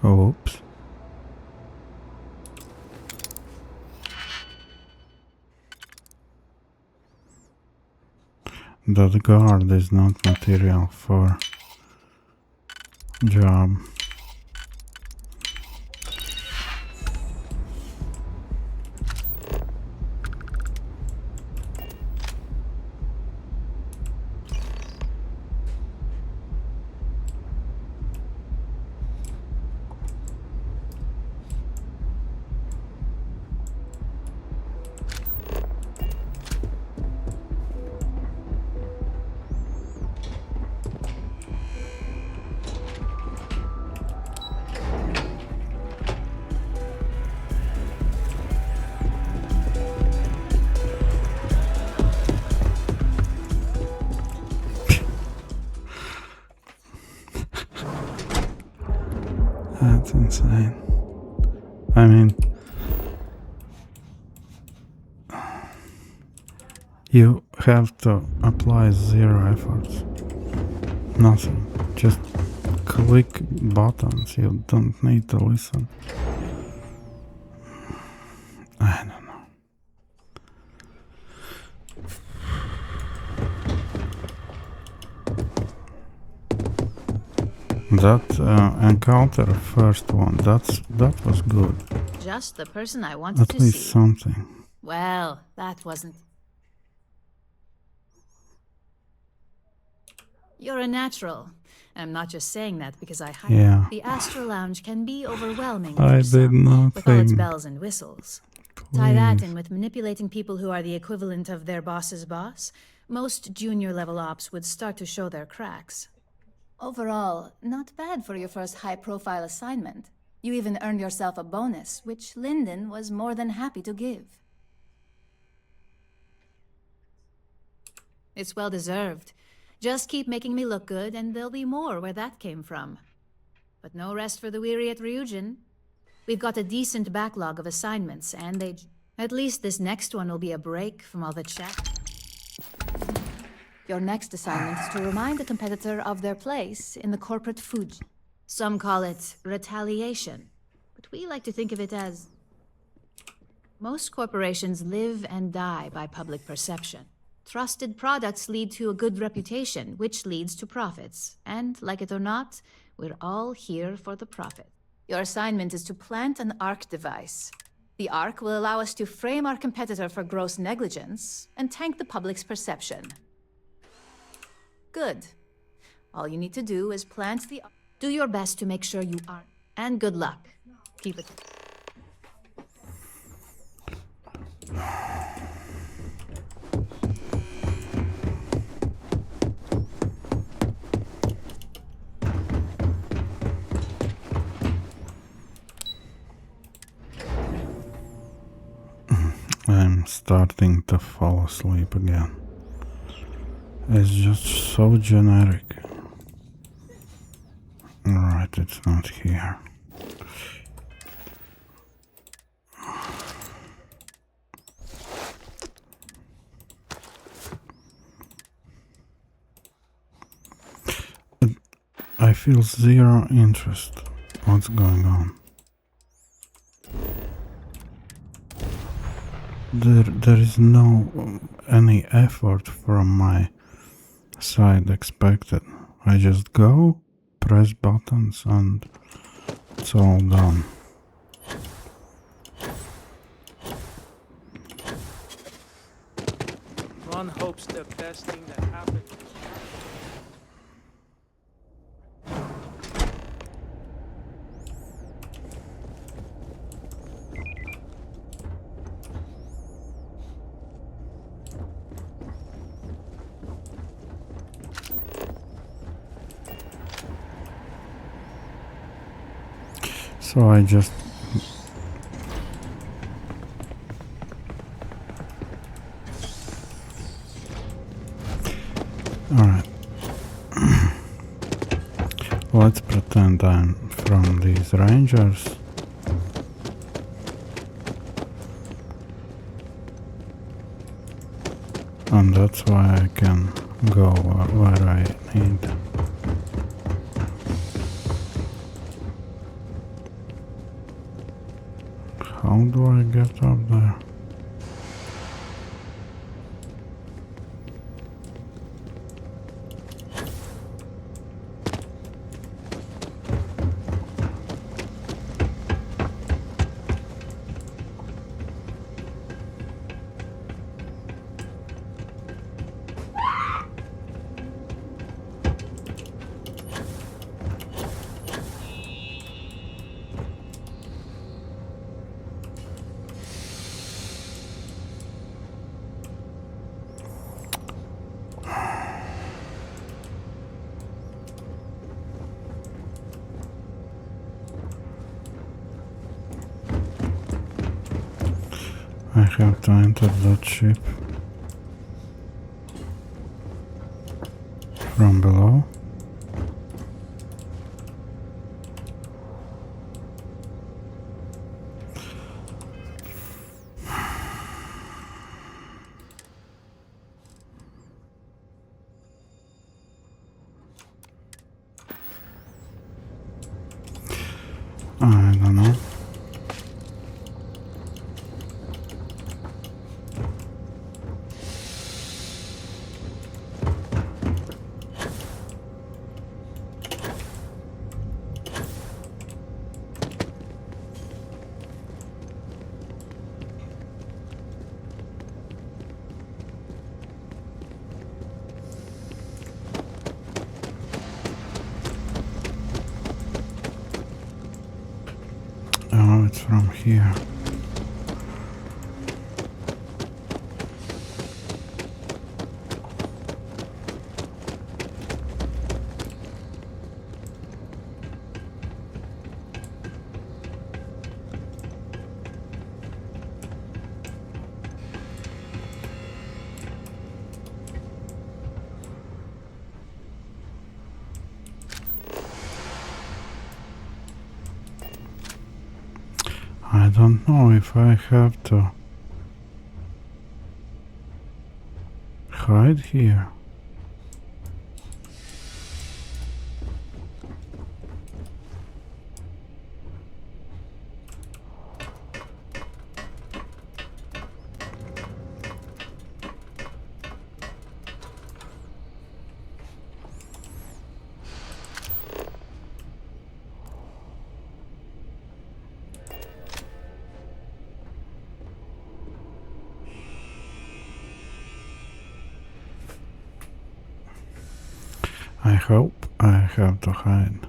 Oops. That guard is not material for job. That's insane. I mean, you have to apply 0 efforts. Nothing. Just click buttons. You don't need to listen. I don't know. That encounter, first one, that was good. Just the person I wanted to At least see. something. Well, that wasn't... You're a natural. I'm not just saying that because I hired Yeah. The Astro Lounge can be overwhelming I for did some, not with all its think. bells and whistles. Tie that Please. in with manipulating people who are the equivalent of their boss's boss, most junior level ops would start to show their cracks. Overall, not bad for your first high-profile assignment. You even earned yourself a bonus, which Lyndon was more than happy to give. It's well-deserved. Just keep making me look good, and there'll be more where that came from. But no rest for the weary at Ryujin. We've got a decent backlog of assignments, and at least this next one will be a break from all the chat. Your next assignment is to remind the competitor of their place in the corporate food. Some call it retaliation, but we like to think of it as... Most corporations live and die by public perception. Trusted products lead to a good reputation, which leads to profits. And, like it or not, we're all here for the profit. Your assignment is to plant an ARC device. The ARC will allow us to frame our competitor for gross negligence and tank the public's perception. Good. All you need to do is plant the... Do your best to make sure you are. And good luck. Keep it... I'm starting to fall asleep again. It's just so generic. Right, it's not here. I feel 0 interest. What's going on? There is no any effort from my side expected. I just go, press buttons, and it's all done. One hopes the best thing that happened. So I just then from these rangers. And that's why I can go where I need. How do I get up there? I have to enter that ship from below. I don't know. Oh, it's from here. I don't know if I have to hide here. I hope I have to hide.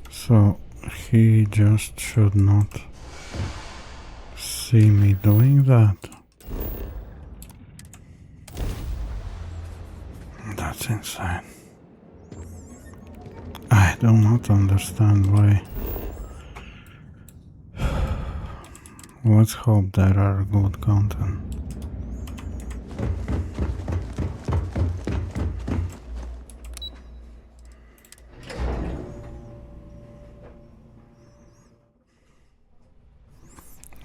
So he just should not see me doing that. That's insane. I do not understand why. Let's hope there are good content.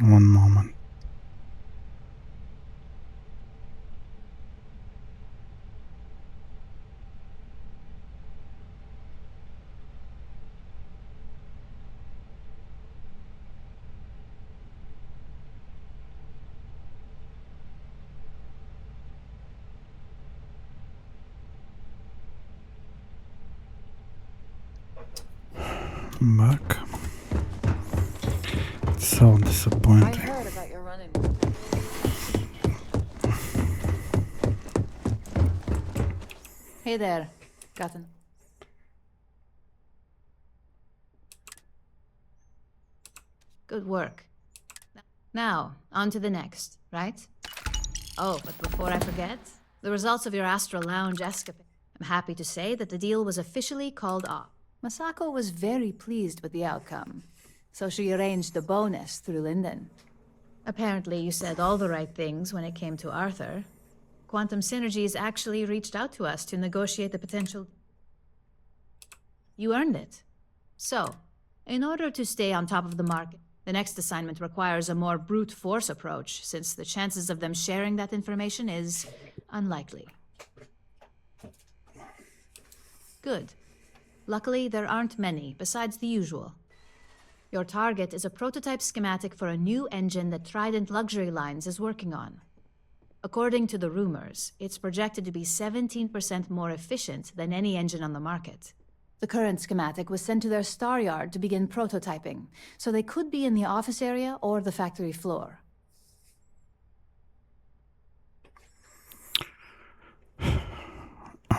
One moment. Back. It's so disappointing. I heard about your running. Hey there, Gotham. Good work. Now, on to the next, right? Oh, but before I forget, the results of your Astral Lounge escapade. I'm happy to say that the deal was officially called off. Masako was very pleased with the outcome, so she arranged a bonus through Linden. Apparently, you said all the right things when it came to Arthur. Quantum Synergies actually reached out to us to negotiate the potential. You earned it. So, in order to stay on top of the market, the next assignment requires a more brute force approach, since the chances of them sharing that information is unlikely. Good. Luckily, there aren't many, besides the usual. Your target is a prototype schematic for a new engine that Trident Luxury Lines is working on. According to the rumors, it's projected to be 17% more efficient than any engine on the market. The current schematic was sent to their star yard to begin prototyping, so they could be in the office area or the factory floor.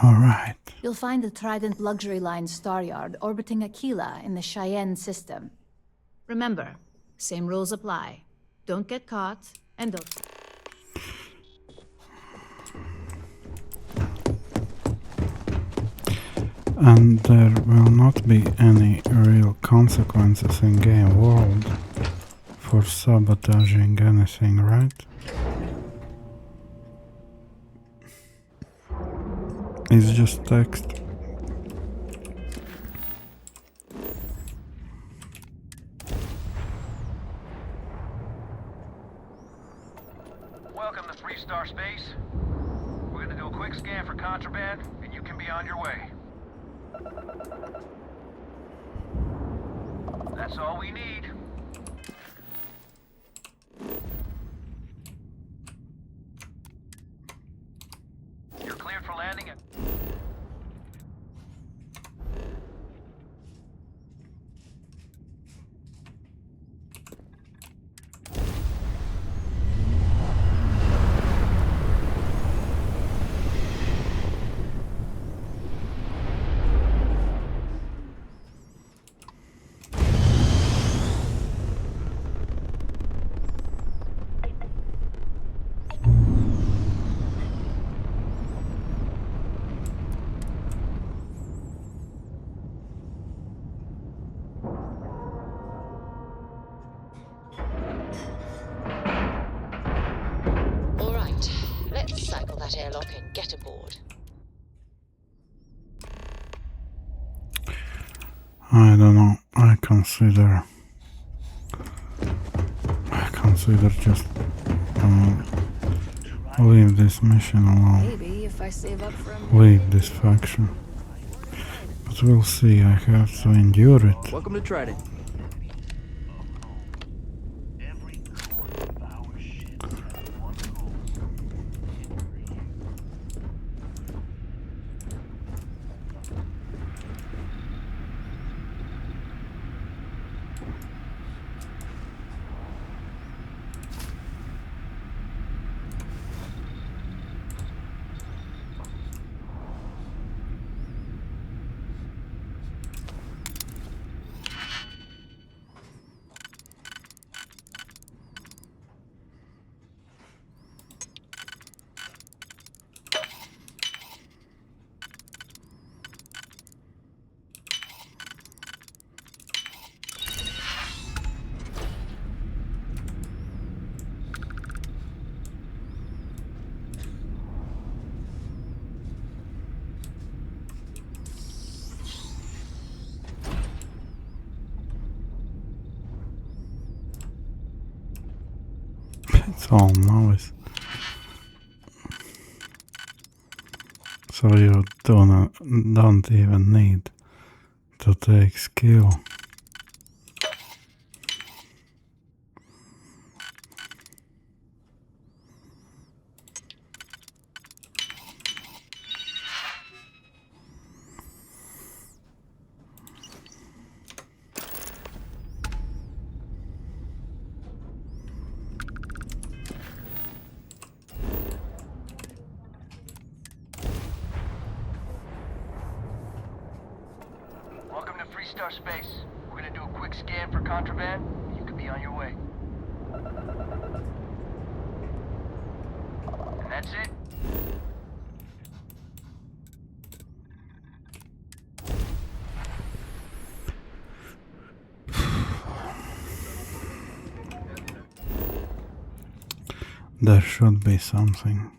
All right. You'll find the Trident Luxury Line star yard orbiting Aquila in the Cheyenne system. Remember, same rules apply. Don't get caught, and don't... And there will not be any real consequences in game world for sabotaging anything, right? It's just text. Welcome to Three-Star Space. We're gonna do a quick scan for contraband, and you can be on your way. That's all we need. You're cleared for landing at... Let's cycle that airlock and get aboard. I don't know. I consider just leave this mission alone. Maybe if I save up from Leave this faction. But we'll see. I have to endure it. Welcome to Trident. It's all noise. So you don't even need to take skill. Welcome to Three-Star Space. We're gonna do a quick scan for contraband. You can be on your way. And that's it. There should be something.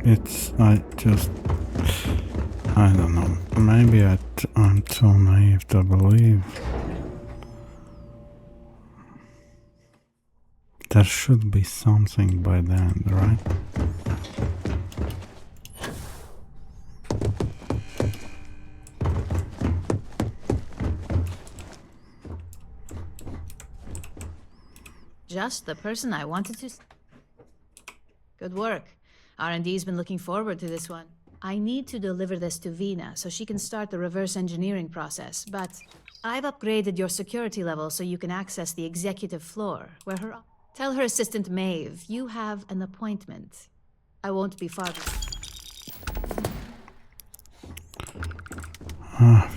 I don't know. Maybe I'm too naive to believe. There should be something by the end, right? Just the person I wanted to... Good work. R&D's been looking forward to this one. I need to deliver this to Vina so she can start the reverse engineering process, but I've upgraded your security level so you can access the executive floor, where her... Tell her assistant Maeve, you have an appointment. I won't be far...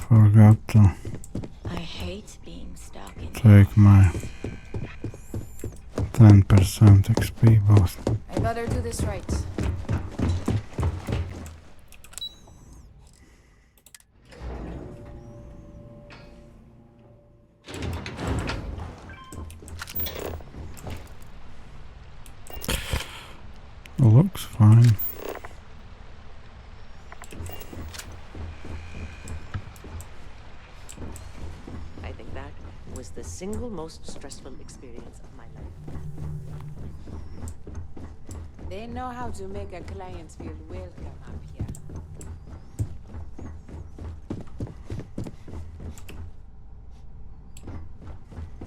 Forgot to... I hate being stuck in... Take my 10% XP boost. I better do this right. Looks fine. I think that was the single most stressful experience of my life. They know how to make a client feel welcome up here.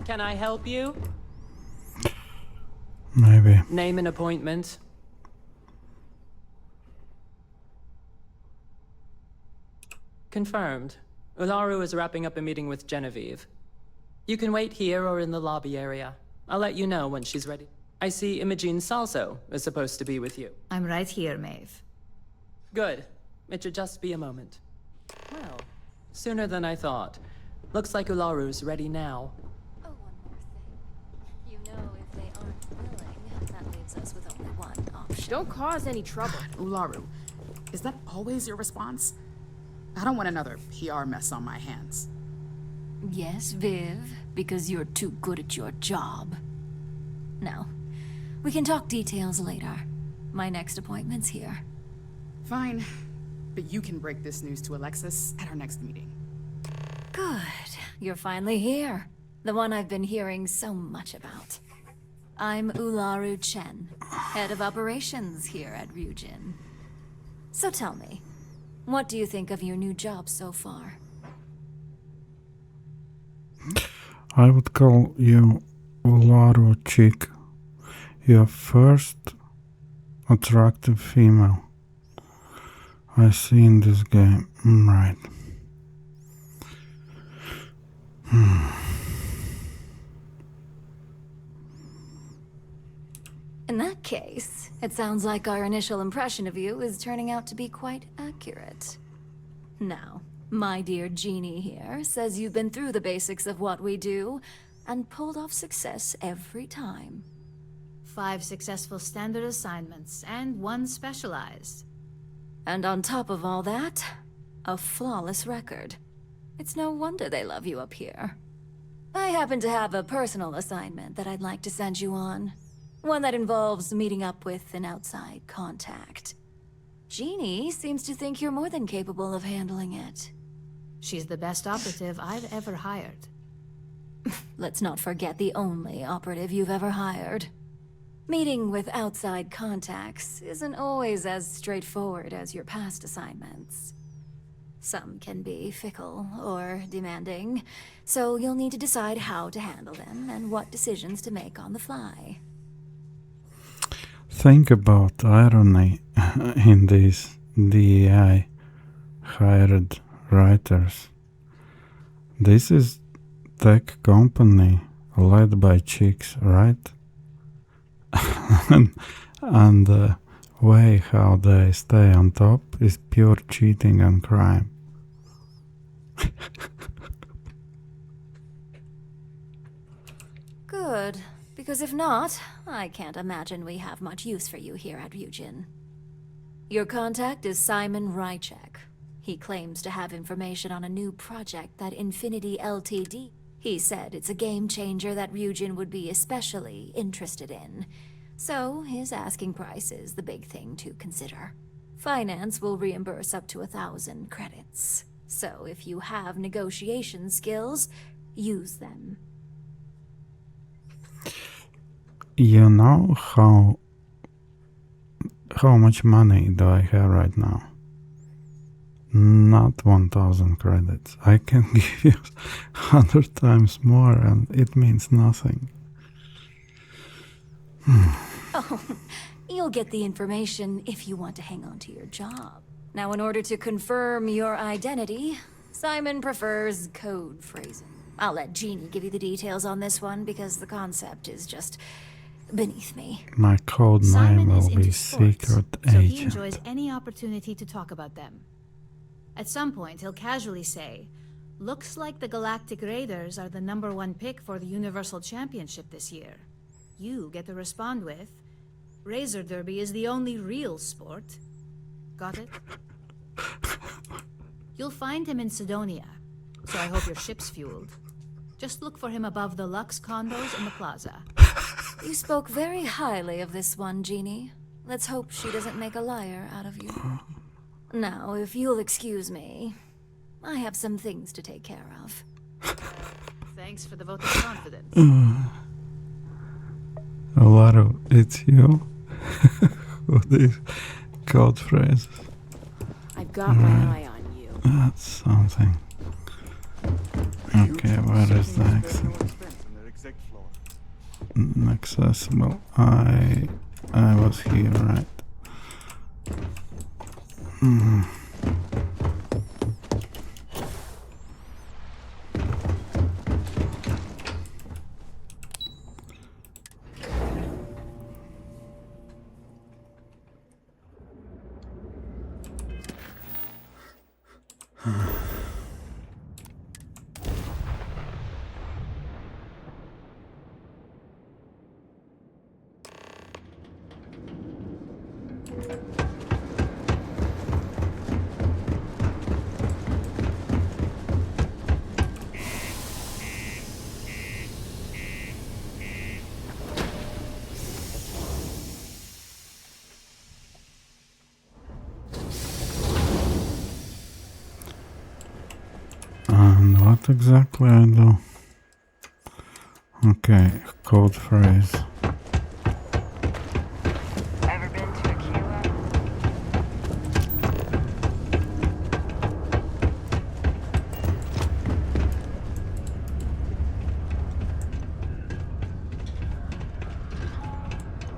Can I help you? Maybe. Name an appointment. Confirmed. Ularu is wrapping up a meeting with Genevieve. You can wait here or in the lobby area. I'll let you know when she's ready. I see Imogen Salso is supposed to be with you. I'm right here, Maeve. Good. It should just be a moment. Well, sooner than I thought. Looks like Ularu's ready now. Oh, one more thing. You know, if they aren't willing, that leaves us with only one option. Don't cause any trouble. Ularu, is that always your response? I don't want another PR mess on my hands. Yes, Viv, because you're too good at your job. Now, we can talk details later. My next appointment's here. Fine, but you can break this news to Alexis at our next meeting. Good. You're finally here. The one I've been hearing so much about. I'm Ularu Chen, head of operations here at Ryujin. So tell me, what do you think of your new job so far? I would call you Ularu chick. Your first attractive female I see in this game. Right. In that case, it sounds like our initial impression of you is turning out to be quite accurate. Now, my dear Jeannie here says you've been through the basics of what we do and pulled off success every time. 5 successful standard assignments and 1 specialized. And on top of all that, a flawless record. It's no wonder they love you up here. I happen to have a personal assignment that I'd like to send you on. One that involves meeting up with an outside contact. Jeannie seems to think you're more than capable of handling it. She's the best operative I've ever hired. Let's not forget the only operative you've ever hired. Meeting with outside contacts isn't always as straightforward as your past assignments. Some can be fickle or demanding, so you'll need to decide how to handle them and what decisions to make on the fly. Think about irony in these DEI hired writers. This is tech company led by chicks, right? and the way how they stay on top is pure cheating and crime. Good, because if not, I can't imagine we have much use for you here at Ryujin. Your contact is Simon Rychek. He claims to have information on a new project that Infinity Ltd. He said it's a game changer that Ryujin would be especially interested in. So his asking price is the big thing to consider. Finance will reimburse up to 1,000 credits. So if you have negotiation skills, use them. You know how much money do I have right now? Not 1,000 credits. I can give you 100 times more and it means nothing. Oh, you'll get the information if you want to hang on to your job. Now, in order to confirm your identity, Simon prefers code phrasing. I'll let Jeannie give you the details on this one because the concept is just beneath me. My code name Simon is will be into sports, secret so he agent. enjoys any opportunity to talk about them. At some point, he'll casually say, "Looks like the Galactic Raiders are the #1 pick for the Universal Championship this year." You get to respond with, "Razor Derby is the only real sport." Got it? You'll find him in Sidonia, so I hope your ship's fueled. Just look for him above the Lux condos in the plaza. You spoke very highly of this one, Jeannie. Let's hope she doesn't make a liar out of you. Now, if you'll excuse me, I have some things to take care of. Thanks for the vote of confidence. A lot of it's you with these code phrases. I've got my eye on you. That's something. Okay, where is the accessible? I was here, right? And what exactly I do? Okay, code phrase. Ever been to a cakewalk?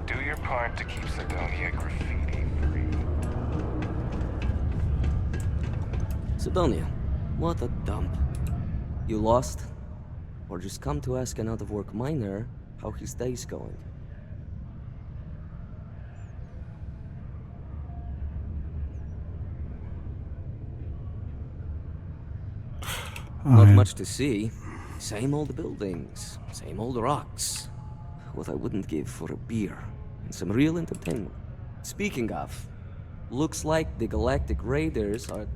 Do your part to keep Sidonia graffiti free. Sidonia, what a dump. You lost? Or just come to ask an out-of-work miner how his day's going? Not much to see. Same old buildings, same old rocks. What I wouldn't give for a beer and some real entertainment. Speaking of, looks like the Galactic Raiders are...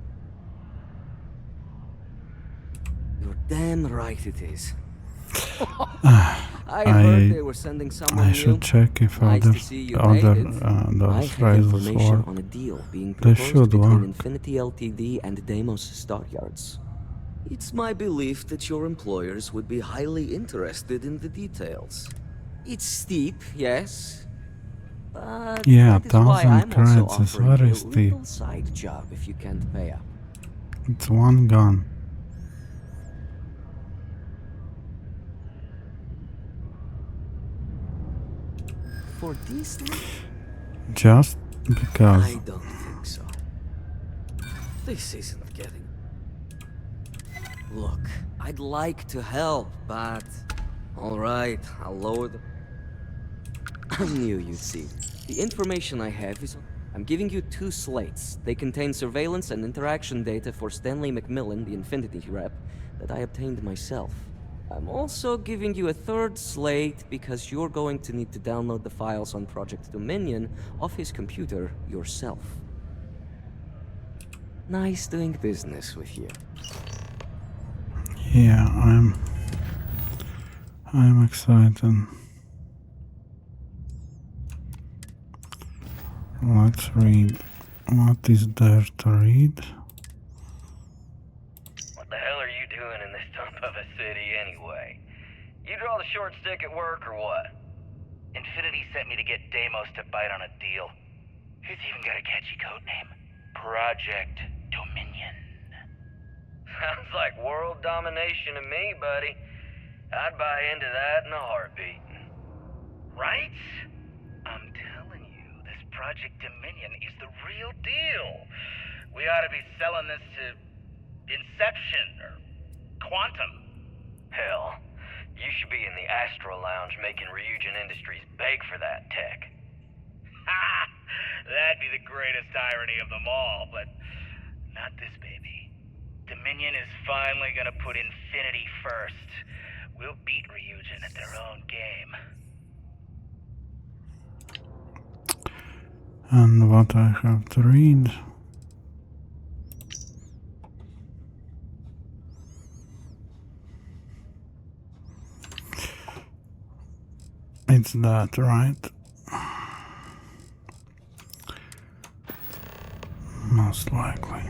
You're damn right it is. I heard they were sending someone I should new. check if Nice other to see you made it. those I have phrases information work. on a deal being They proposed should between work. Infinity Ltd and Deimos Stockyards. It's my belief that your employers would be highly interested in the details. It's steep, yes, but Yeah, that is why 1,000 I'm also credits is offering very you a steep. little side job if you can't pay up. It's one gun. For this, Just because. I don't think so. This isn't getting... Look, I'd like to help, but... Alright, I'll lower the... I knew you'd see. The information I have is... I'm giving you 2 slates. They contain surveillance and interaction data for Stanley McMillan, the Infinity rep, that I obtained myself. I'm also giving you a 3rd slate because you're going to need to download the files on Project Dominion off his computer yourself. Nice doing business with you. Yeah, I'm excited. Let's read. What is there to read? What the hell are you doing in this dump of a city anyway? You draw the short stick at work or what? Infinity sent me to get Deimos to bite on a deal. He's even got a catchy code name. Project Dominion. Sounds like world domination to me, buddy. I'd buy into that in a heartbeat. Right? I'm telling you, this Project Dominion is the real deal. We ought to be selling this to Inception or Quantum. Hell, you should be in the Astro Lounge making Ryujin Industries beg for that tech. Ha! That'd be the greatest irony of them all, but not this baby. Dominion is finally gonna put Infinity first. We'll beat Ryujin at their own game. And what I have to read. It's that, right? Most likely.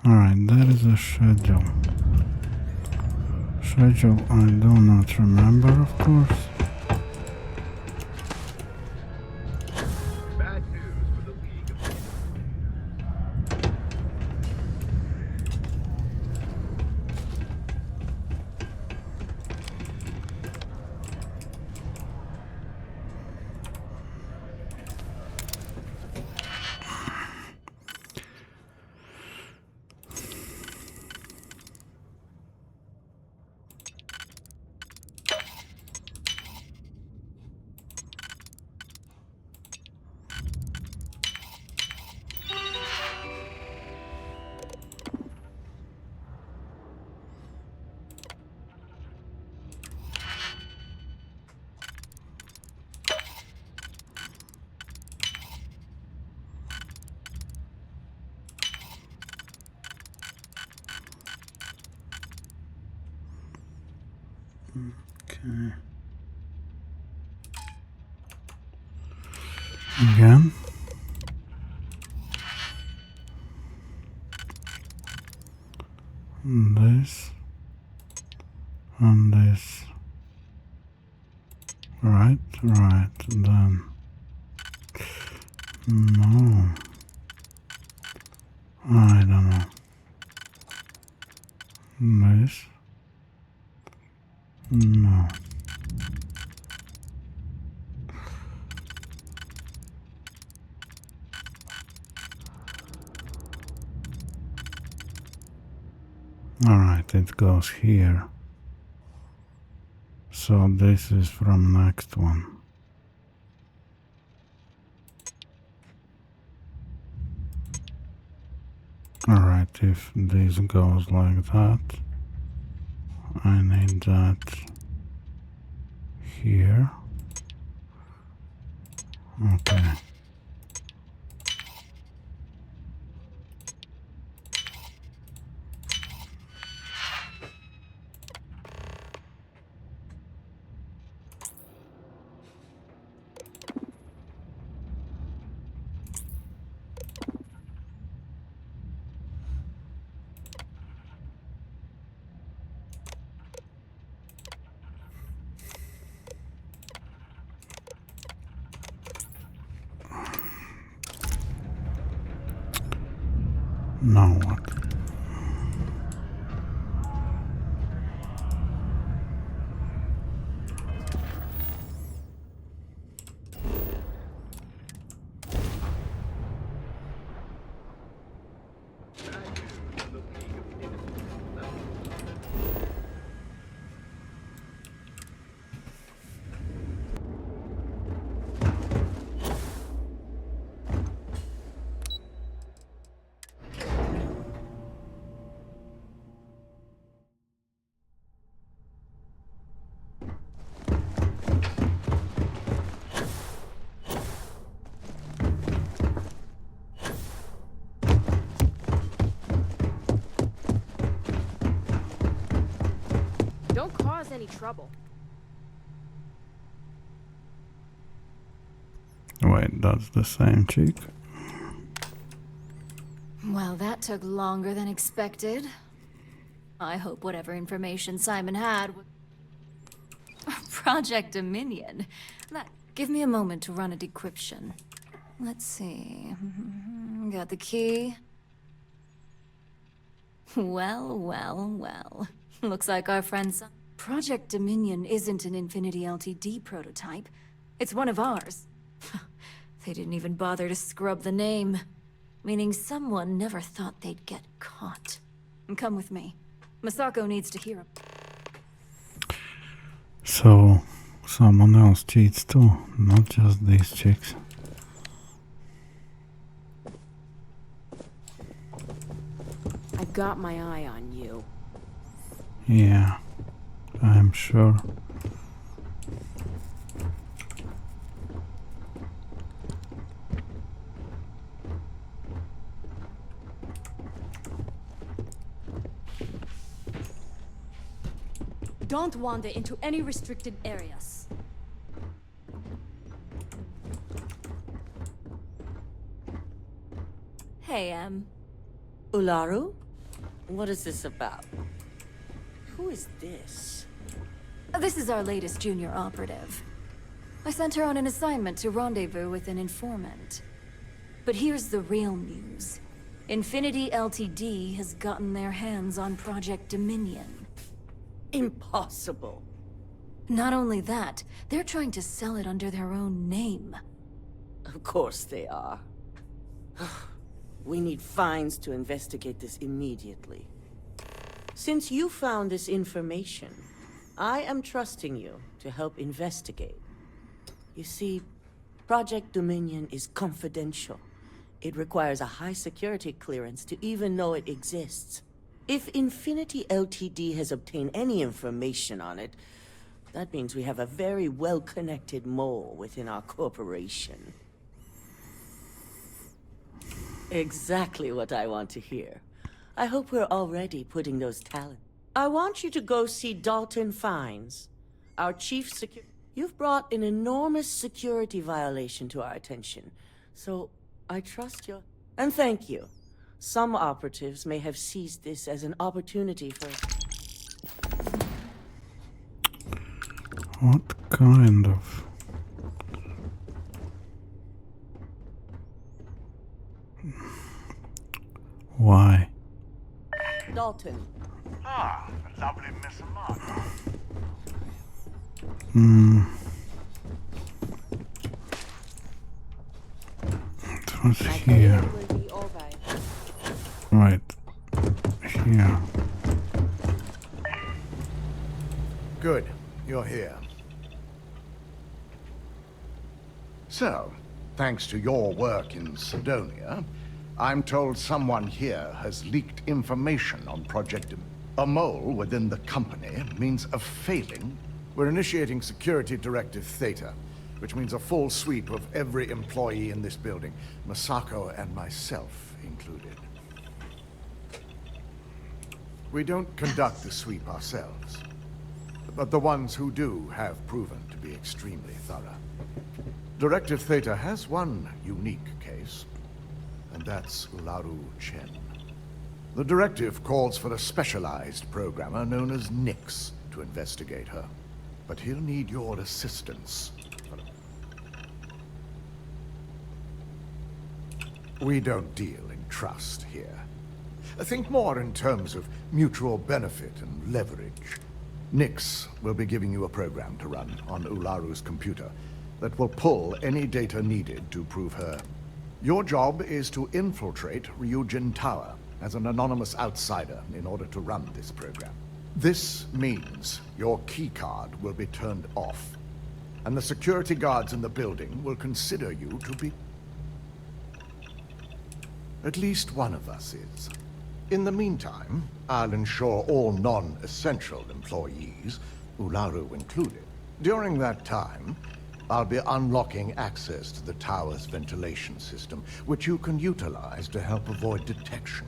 Alright, there is a schedule. Schedule I do not remember, of course. Okay. Again. This and this. Right, then. No. I don't know. This. No. Alright, it goes here. So this is from next one. Alright, if this goes like that, I need that here. Okay. Now what? trouble. Wait, that's the same chick? Well, that took longer than expected. I hope whatever information Simon had was... Project Dominion. Give me a moment to run a decryption. Let's see. Got the key. Well. Looks like our friends... Project Dominion isn't an Infinity LTD prototype. It's one of ours. They didn't even bother to scrub the name. Meaning someone never thought they'd get caught. Come with me. Masako needs to hear it. So, someone else cheats too, not just these chicks. I got my eye on you. Yeah, I'm sure. Don't wander into any restricted areas. Hey, Ularu? What is this about? Who is this? This is our latest junior operative. I sent her on an assignment to rendezvous with an informant. But here's the real news. Infinity LTD has gotten their hands on Project Dominion. Impossible. Not only that, they're trying to sell it under their own name. Of course they are. We need fines to investigate this immediately. Since you found this information, I am trusting you to help investigate. You see, Project Dominion is confidential. It requires a high security clearance to even know it exists. If Infinity LTD has obtained any information on it, that means we have a very well-connected mole within our corporation. Exactly what I want to hear. I hope we're already putting those talents. I want you to go see Dalton Fines, our chief security. You've brought an enormous security violation to our attention, so I trust your... And thank you. Some operatives may have seized this as an opportunity for... What kind of... Why? Dalton. Ah, lovely Miss Amanda. It was here. Right. Here. Good. You're here. So, thanks to your work in Sidonia, I'm told someone here has leaked information on Project... A mole within the company means a failing. We're initiating Security Directive Theta, which means a full sweep of every employee in this building, Masako and myself included. We don't conduct the sweep ourselves, but the ones who do have proven to be extremely thorough. Directive Theta has one unique case, and that's Ularu Chen. The directive calls for a specialized programmer known as Nix to investigate her, but he'll need your assistance. We don't deal in trust here. Think more in terms of mutual benefit and leverage. Nix will be giving you a program to run on Ularu's computer that will pull any data needed to prove her. Your job is to infiltrate Ryujin Tower as an anonymous outsider in order to run this program. This means your keycard will be turned off, and the security guards in the building will consider you to be... At least one of us is. In the meantime, I'll ensure all non-essential employees, Ularu included. During that time, I'll be unlocking access to the tower's ventilation system, which you can utilize to help avoid detection.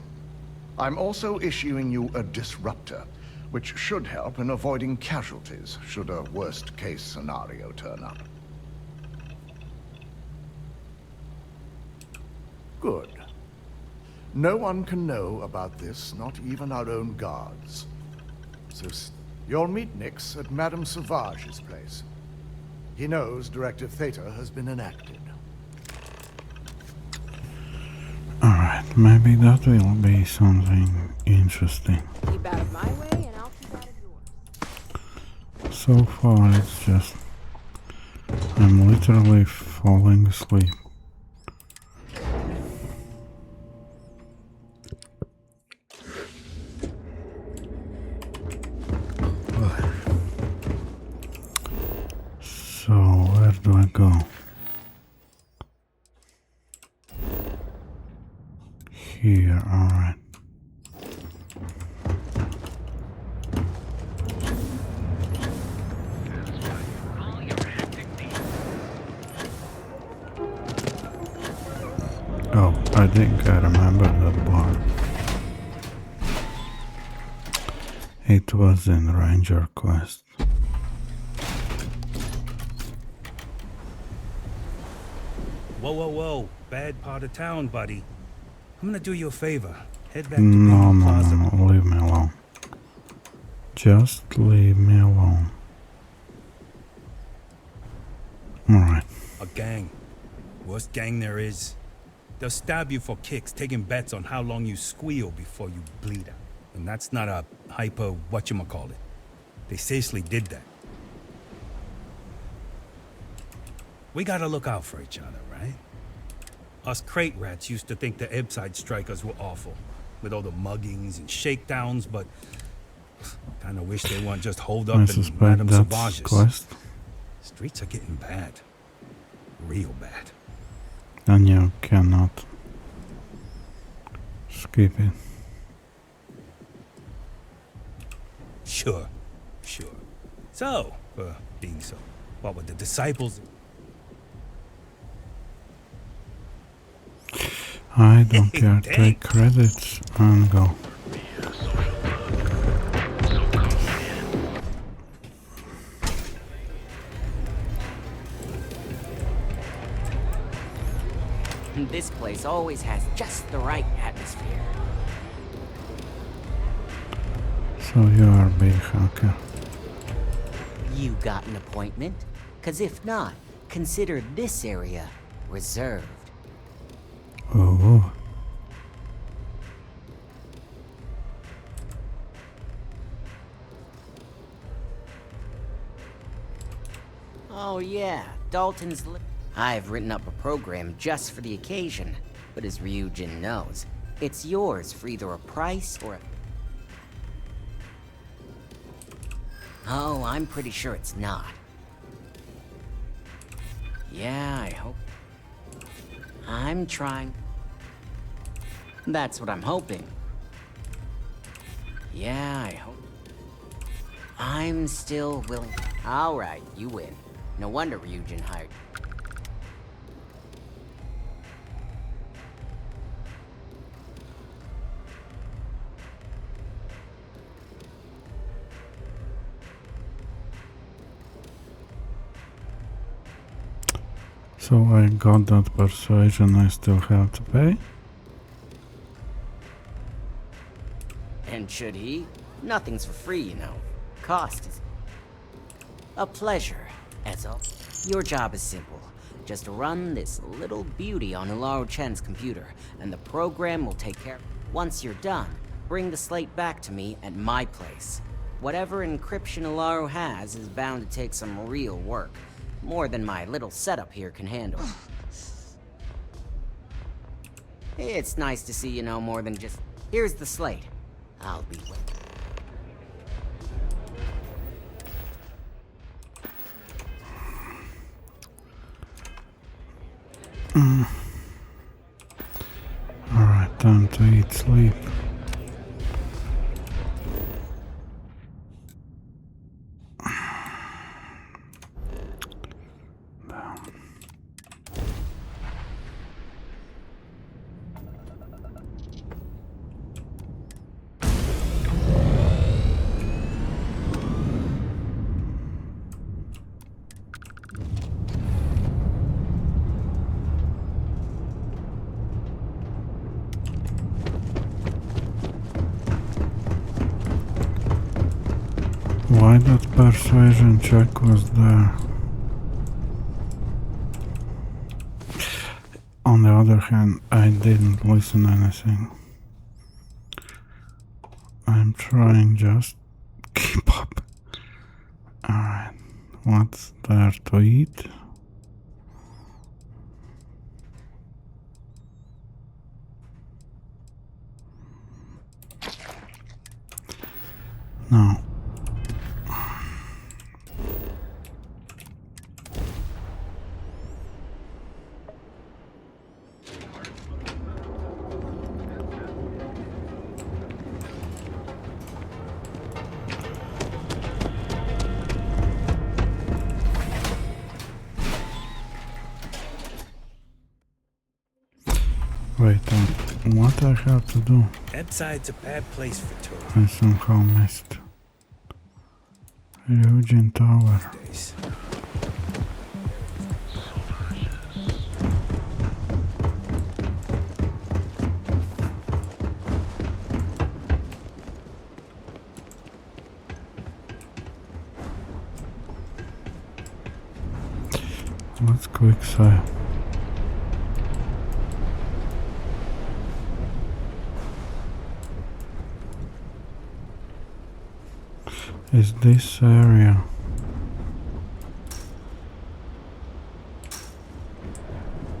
I'm also issuing you a disruptor, which should help in avoiding casualties should a worst-case scenario turn up. Good. No one can know about this, not even our own guards. So you'll meet Nix at Madame Sauvage's place. He knows Directive Theta has been enacted. Alright, maybe that will be something interesting. Keep out of my way and I'll keep out of yours. So far it's just... I'm literally falling asleep. So, where do I go? Here, alright. Oh, I think I remember that bar. It was in Ranger Quest. Whoa, whoa, whoa. Bad part of town, buddy. I'm gonna do you a favor. Head back to No, Baby Plaza. no, leave me alone. Just leave me alone. Alright. A gang. Worst gang there is. They'll stab you for kicks, taking bets on how long you squeal before you bleed out. And that's not a hyper whatchamacallit. They seriously did that. We gotta look out for each other, right? Us crate rats used to think the Ebside strikers were awful, with all the muggings and shakedowns, but kinda wish they weren't just holed up I in suspect Madame that's Sauvage's. Quest. Streets are getting bad. Real bad. And you cannot skip it. Sure. So, being so, what were the disciples? I don't care, take credits and go. This place always has just the right atmosphere. So you are a big hacker. You got an appointment? 'Cause if not, consider this area reserved. Oh. Oh yeah, Dalton's I've written up a program just for the occasion, but as Ryujin knows, it's yours for either a price or a... Oh, I'm pretty sure it's not. Yeah, I hope... I'm trying... That's what I'm hoping. Yeah, I hope... I'm still willing... Alright, you win. No wonder Ryujin hired... So I got that persuasion, I still have to pay? And should he? Nothing's for free, you know. Cost is... a pleasure, Ezel. Your job is simple. Just run this little beauty on Ularu Chen's computer, and the program will take care of it. Once you're done, bring the slate back to me at my place. Whatever encryption Ularu has is bound to take some real work. More than my little setup here can handle. It's nice to see you know more than just... Here's the slate. I'll be waiting. Alright, time to eat, sleep. why that persuasion check was there. On the other hand, I didn't listen anything. I'm trying just keep up. Alright, what's there to eat? No. Wait, what I have to do? Epside's a bad place for tourists. I somehow missed. Ryujin Tower. Let's quick save. Is this area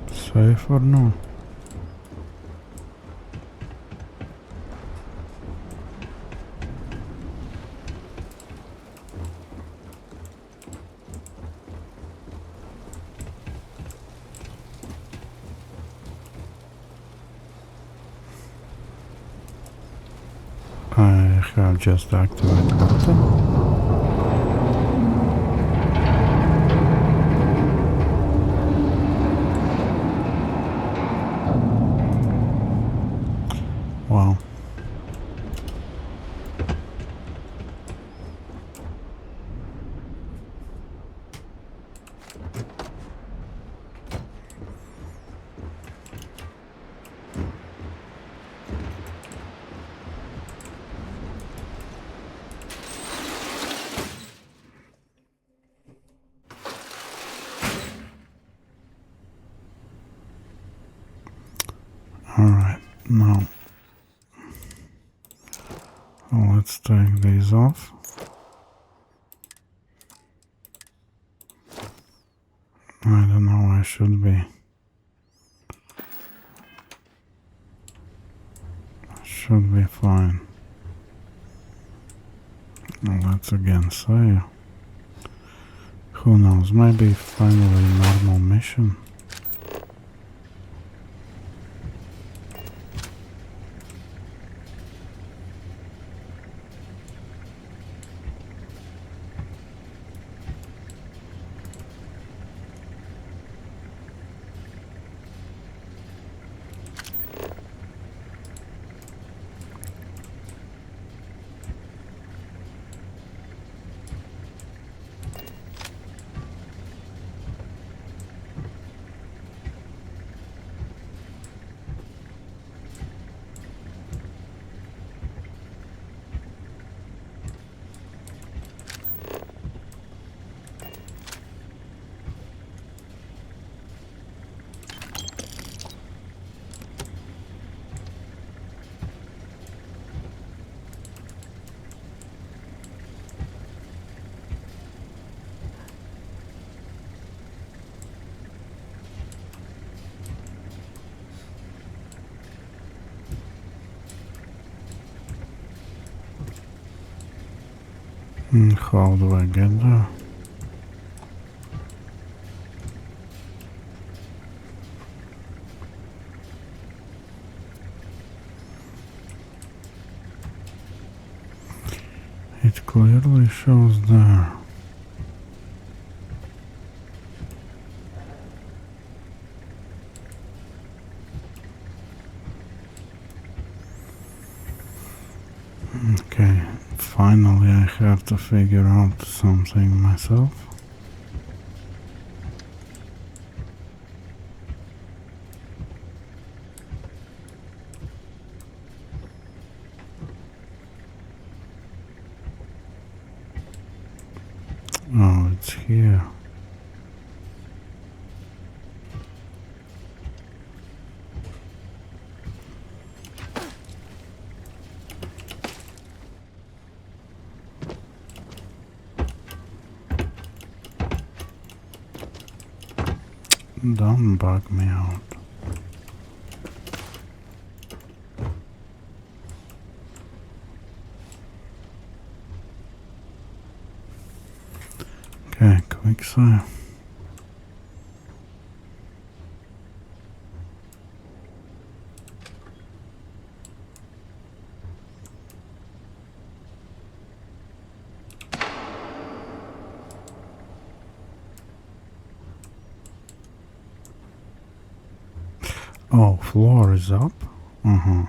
safe or no? I have just activated button. Wow. Alright, now let's take these off. I don't know, I should be. Should be fine. Let's again say. Who knows, maybe finally normal mission. How do I get there? It clearly shows there. Okay, finally I have to figure out something myself. what's here? Don't bug me out. Okay, quick save. Oh, floor is up? Uh-huh.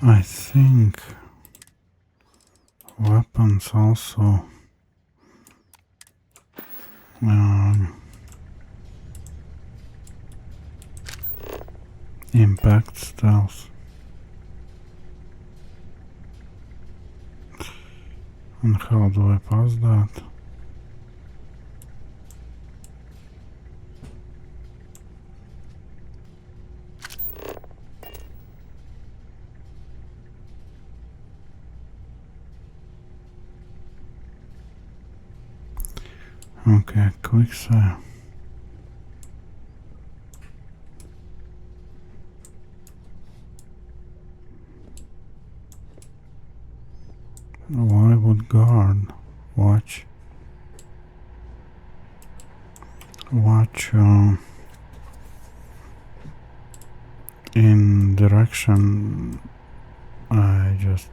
I think weapons also impact stealth. And how do I pass that? Okay, quick save. Why would guard watch in direction I just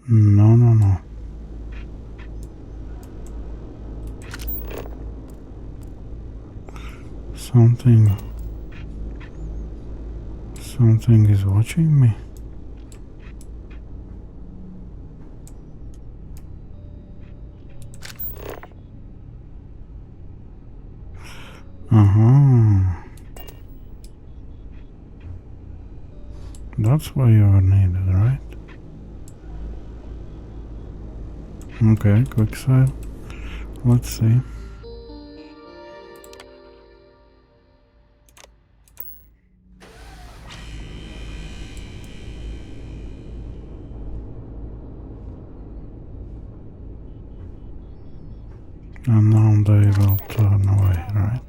no. Something is watching me. That's why you are needed, right? Okay, quick save. Let's see. And now they will turn away, right?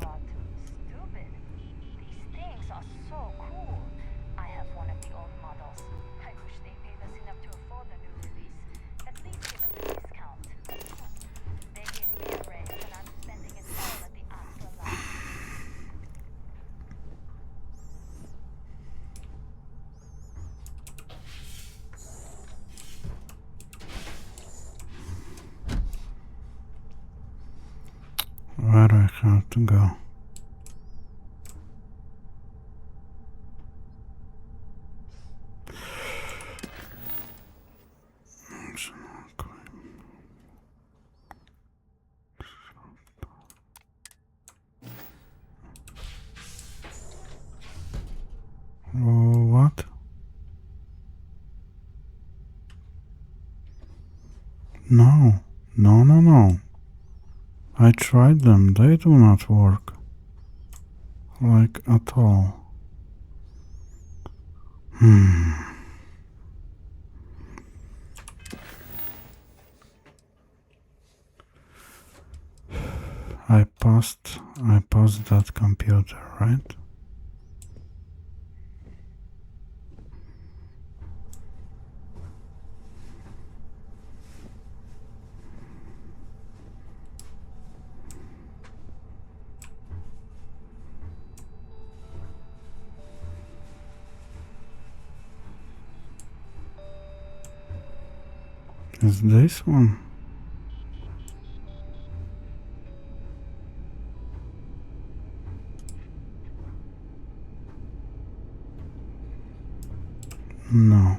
Where do I have to go? What? No, no, no, no. I tried them, they do not work. Like at all. I passed that computer, right? Is this one? No.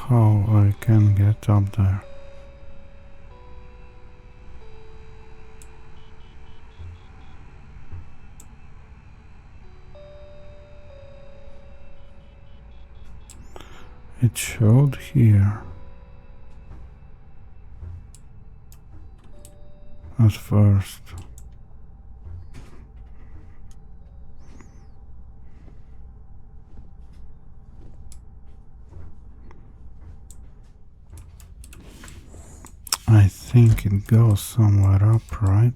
How I can get up there? It showed here at first. I think it goes somewhere up, right?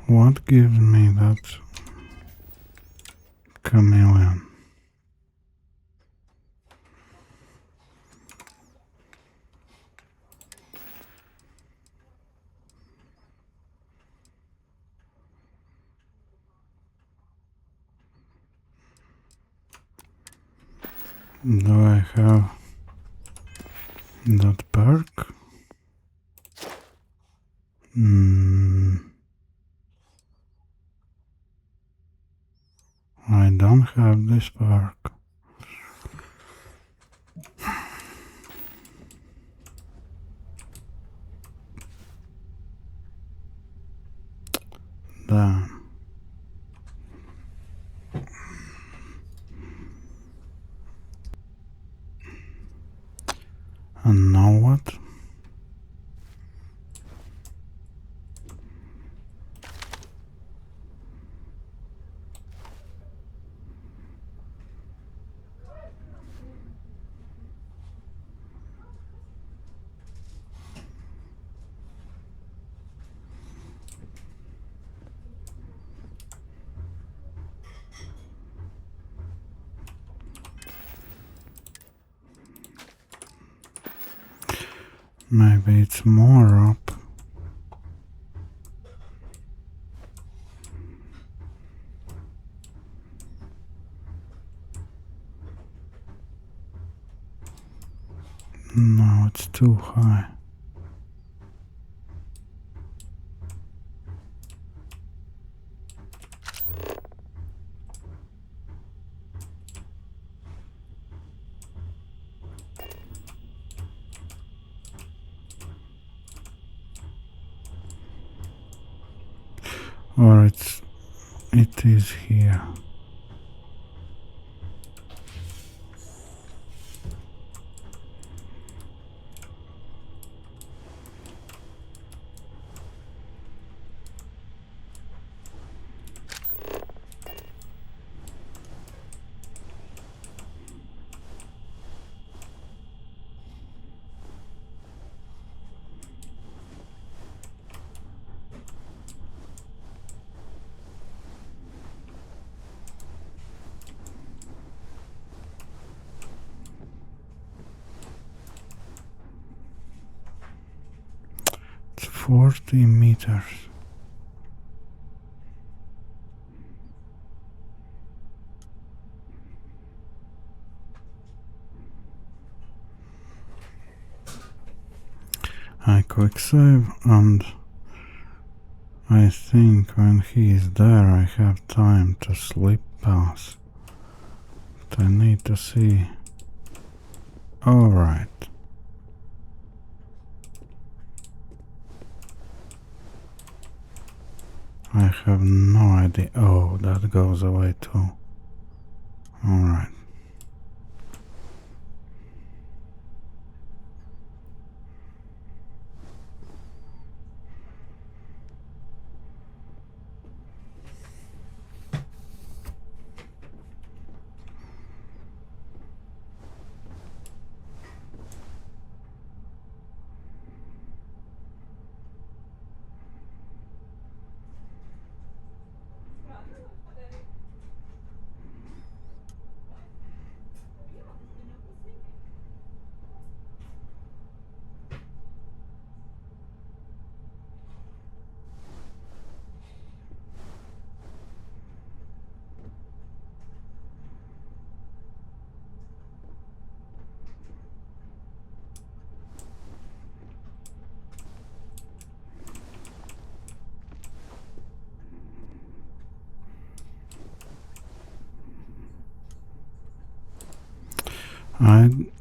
What gives me that chameleon? Do I have that perk? I don't have this perk. Damn. And now what? Maybe it's more up. No, it's too high. Or it is here. 40 meters. I quick save, and I think when he is there I have time to slip pass. But I need to see. Alright. I have no idea. Oh, that goes away too. Alright.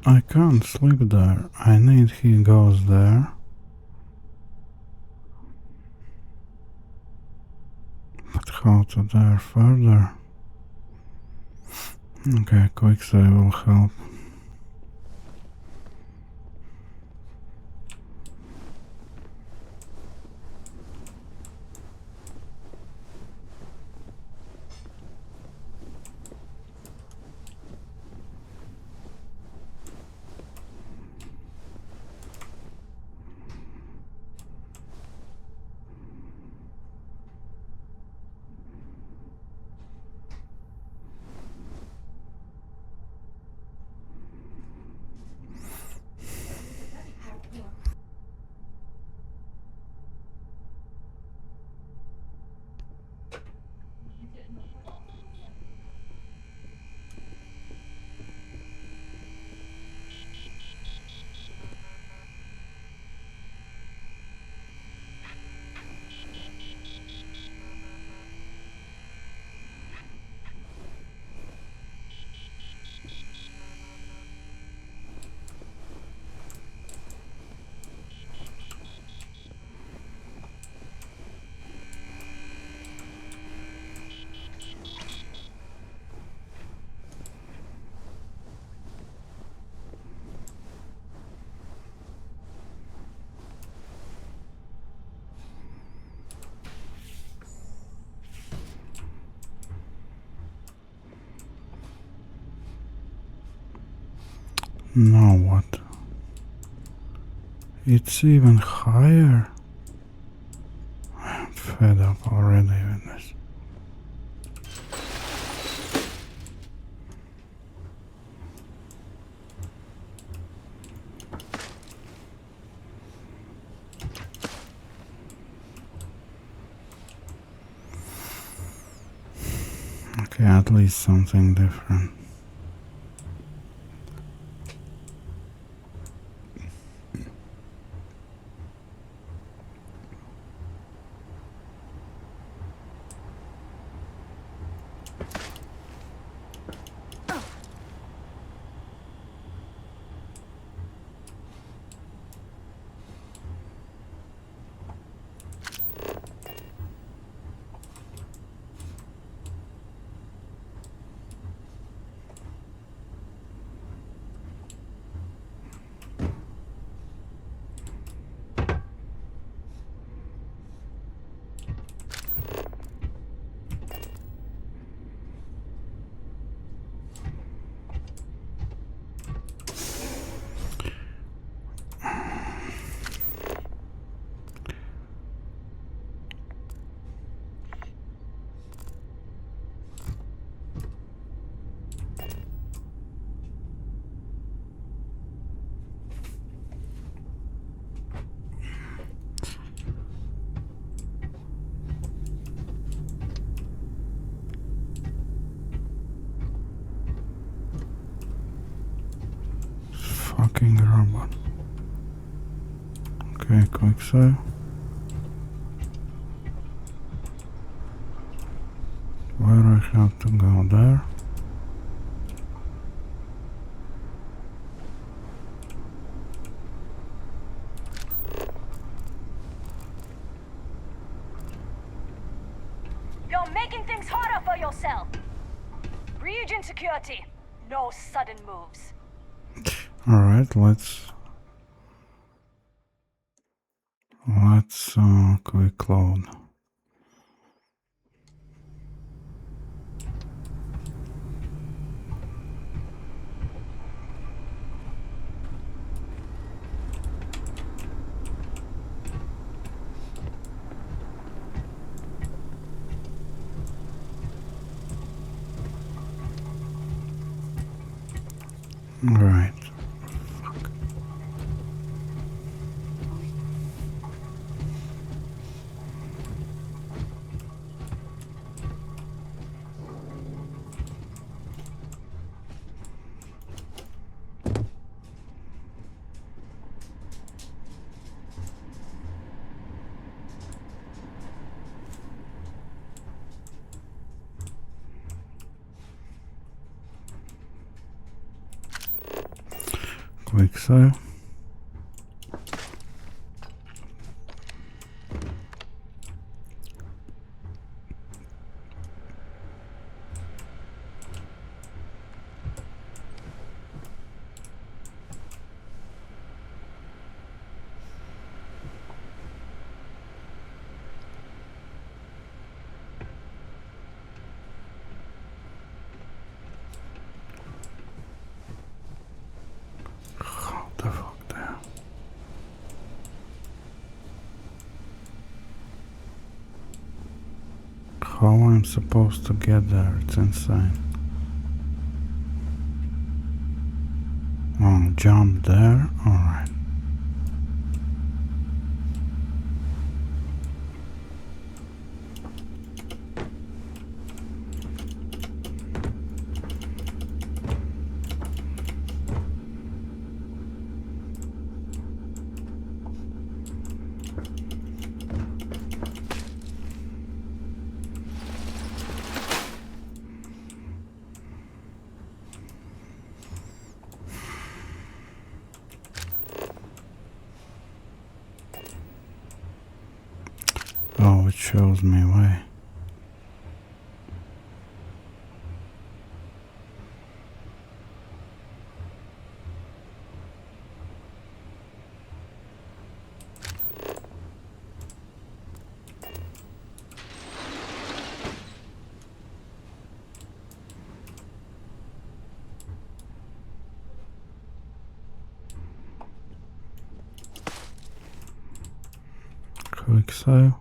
I can't sleep there. I need he goes there. But how to there further? Okay, quick save will help. Now what? It's even higher. I'm fed up already with this. Okay, at least something different. Fucking robot. Okay, quick save. Where I have to go there? You're making things harder for yourself. Ryujin security. No sudden moves. Alright, let's quick load. Right. Quick save. How the fuck there? How I'm supposed to get there? It's insane. Oh, jump there? Alright. Oh, it shows me way. Quick save.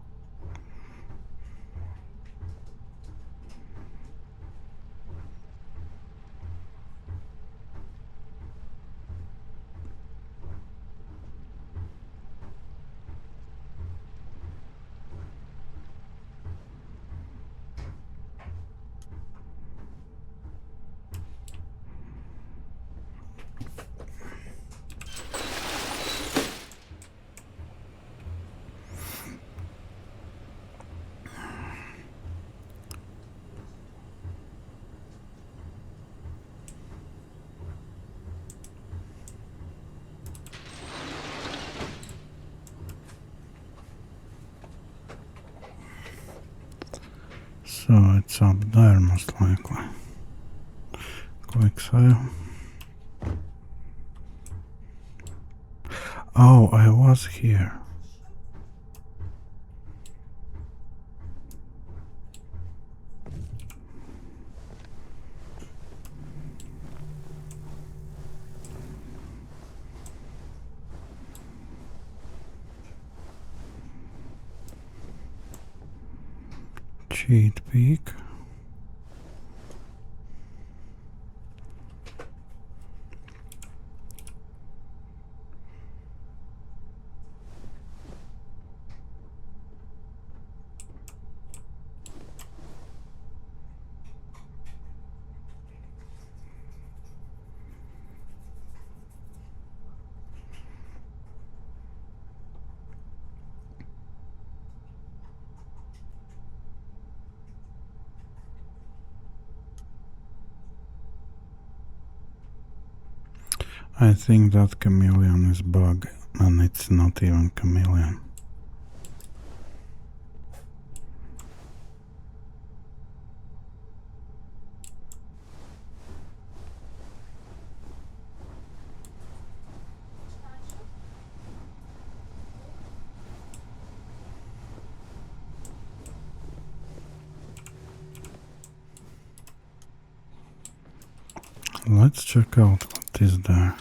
So it's up there most likely. Quick save. Oh, I was here. Cheat peek. I think that chameleon is bug, and it's not even chameleon. Let's check out what is there.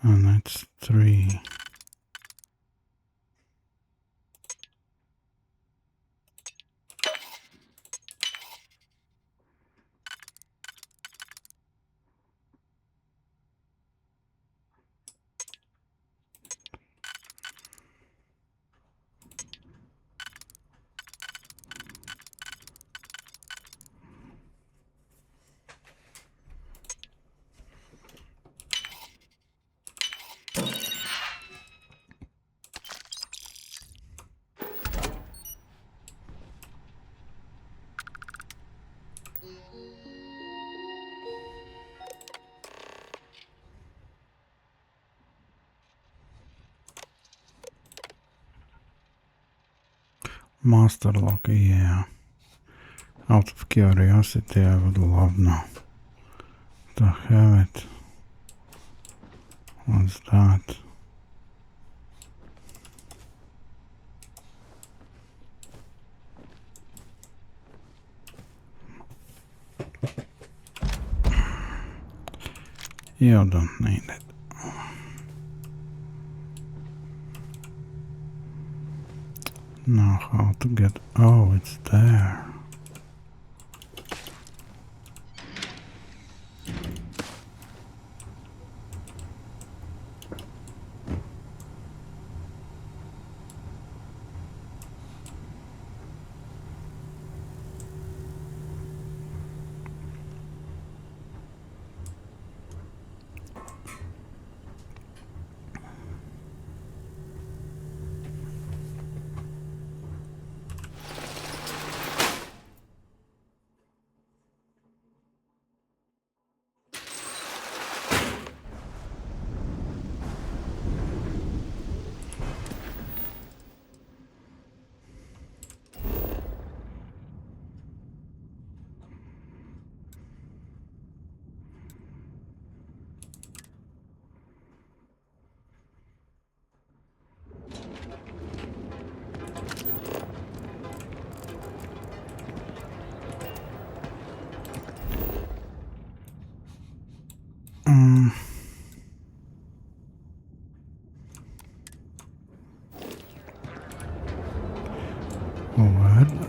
And it's 3. Master lock, yeah. Out of curiosity, I would love now to have it. What's that? You don't need it. Now how to get... Oh, it's there.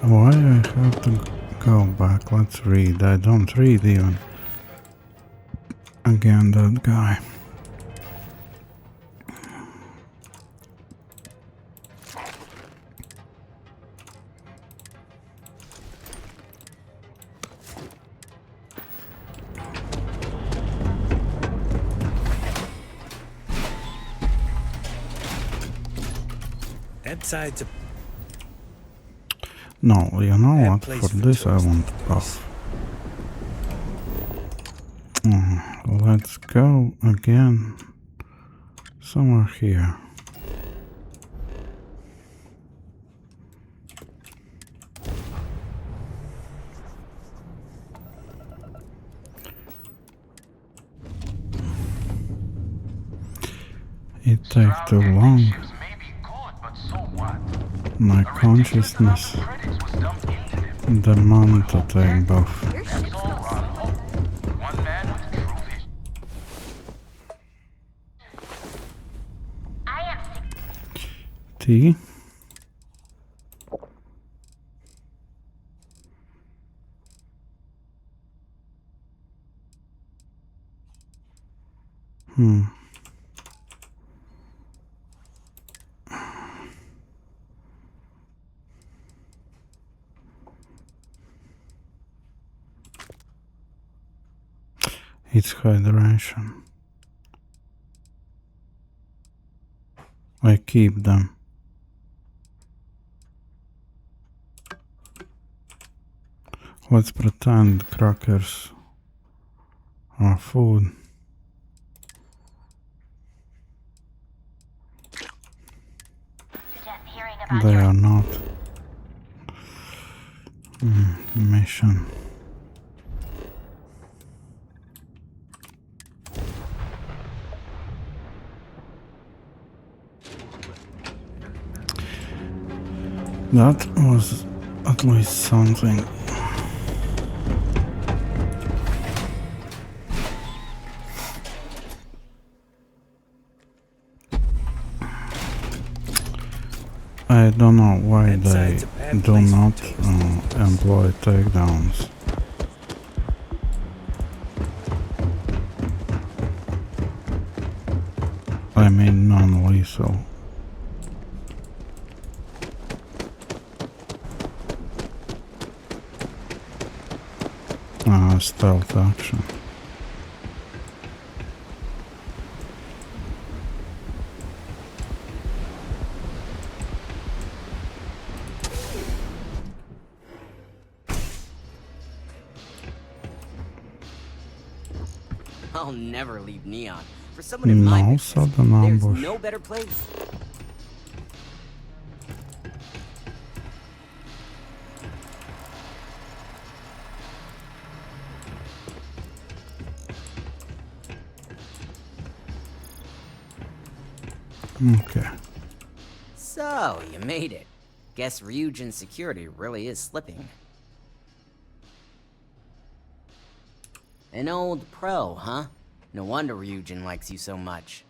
Why I have to go back? Let's read. I don't read even. Again, that guy. That side's a... No, you know what? For this I want buff. Let's go again. Somewhere here. It takes too long. My consciousness demands to take buff. T. It's hydration. I keep them. Let's pretend crackers are food. They are not. Mission. That was at least something. I don't know why they do not employ takedowns. I mean non-lethal. Stealth action. I'll never leave Neon. For someone in my business, sudden there's ambush. no better place. Okay. So, you made it. Guess Ryujin's security really is slipping. An old pro, huh? No wonder Ryujin likes you so much.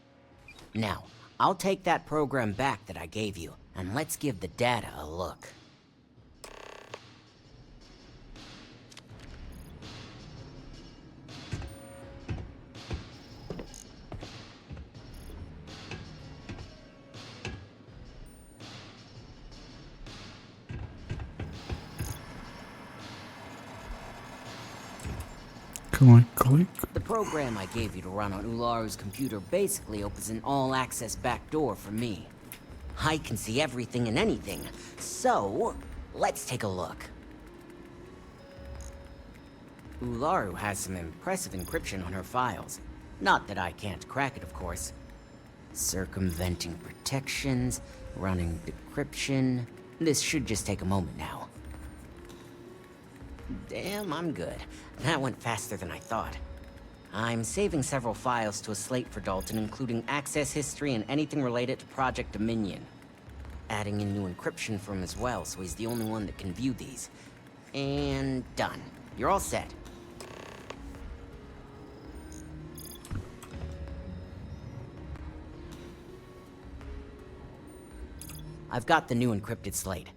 Now, I'll take that program back that I gave you, and let's give the data a look. Click. The program I gave you to run on Ularu's computer basically opens an all-access backdoor for me. I can see everything and anything, so let's take a look. Ularu has some impressive encryption on her files. Not that I can't crack it, of course. Circumventing protections, running decryption. This should just take a moment now. Damn, I'm good. That went faster than I thought. I'm saving several files to a slate for Dalton, including access history and anything related to Project Dominion. Adding in new encryption for him as well, so he's the only one that can view these. And done. You're all set. I've got the new encrypted slate.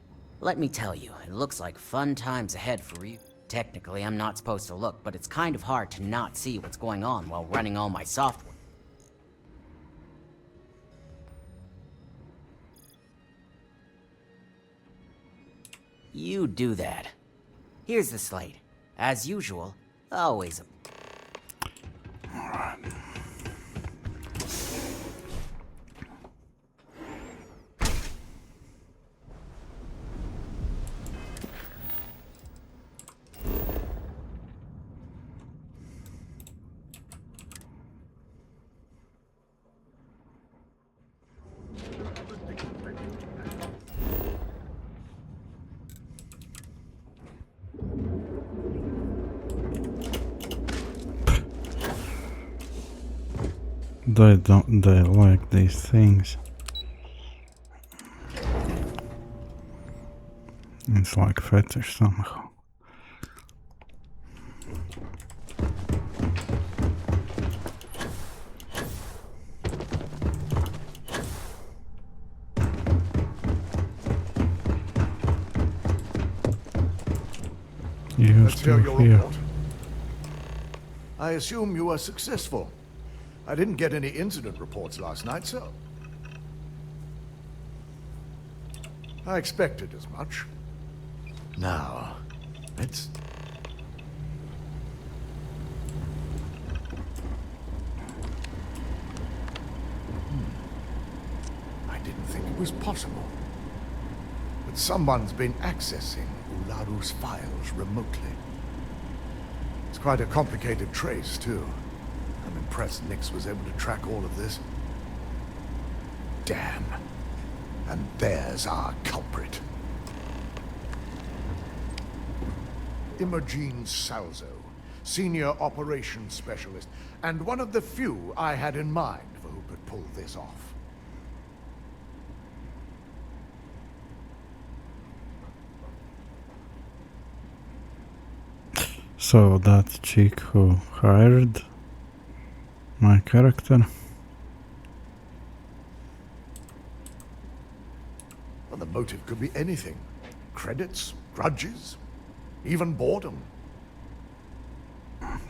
Let me tell you, it looks like fun times ahead for you. Technically, I'm not supposed to look, but it's kind of hard to not see what's going on while running all my software. You do that. Here's the slate. As usual, always a... They like these things. It's like fetish somehow. Let's hear your report. I assume you were successful. I didn't get any incident reports last night, so... I expected as much. Now, let's... I was possible. But someone's been accessing Ularu's files remotely. It's quite a complicated trace, too. I'm impressed Nix was able to track all of this. Damn. And there's our culprit. Imogene Salzo, Senior Operations Specialist, and one of the few I had in mind for who could pull this off. So that chick who hired my character? Well, the motive could be anything. Credits, grudges, even boredom.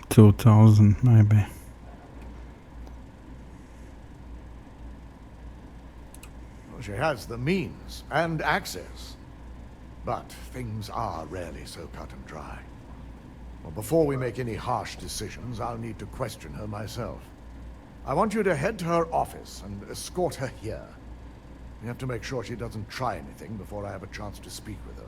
2000 maybe. Well, she has the means and access. But things are rarely so cut and dry. Well, before we make any harsh decisions, I'll need to question her myself. I want you to head to her office and escort her here. We have to make sure she doesn't try anything before I have a chance to speak with her.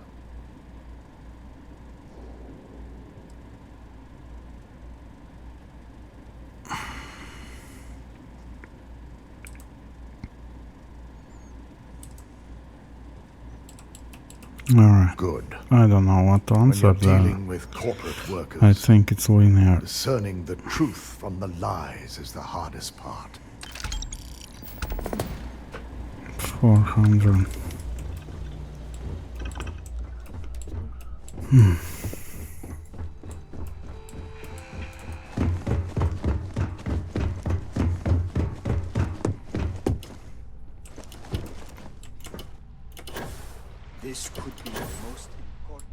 Alright. Good. I don't know what to answer When you're there. dealing with corporate workers, I think it's linear. discerning the truth from the lies is the hardest part. 400. This could be the most important.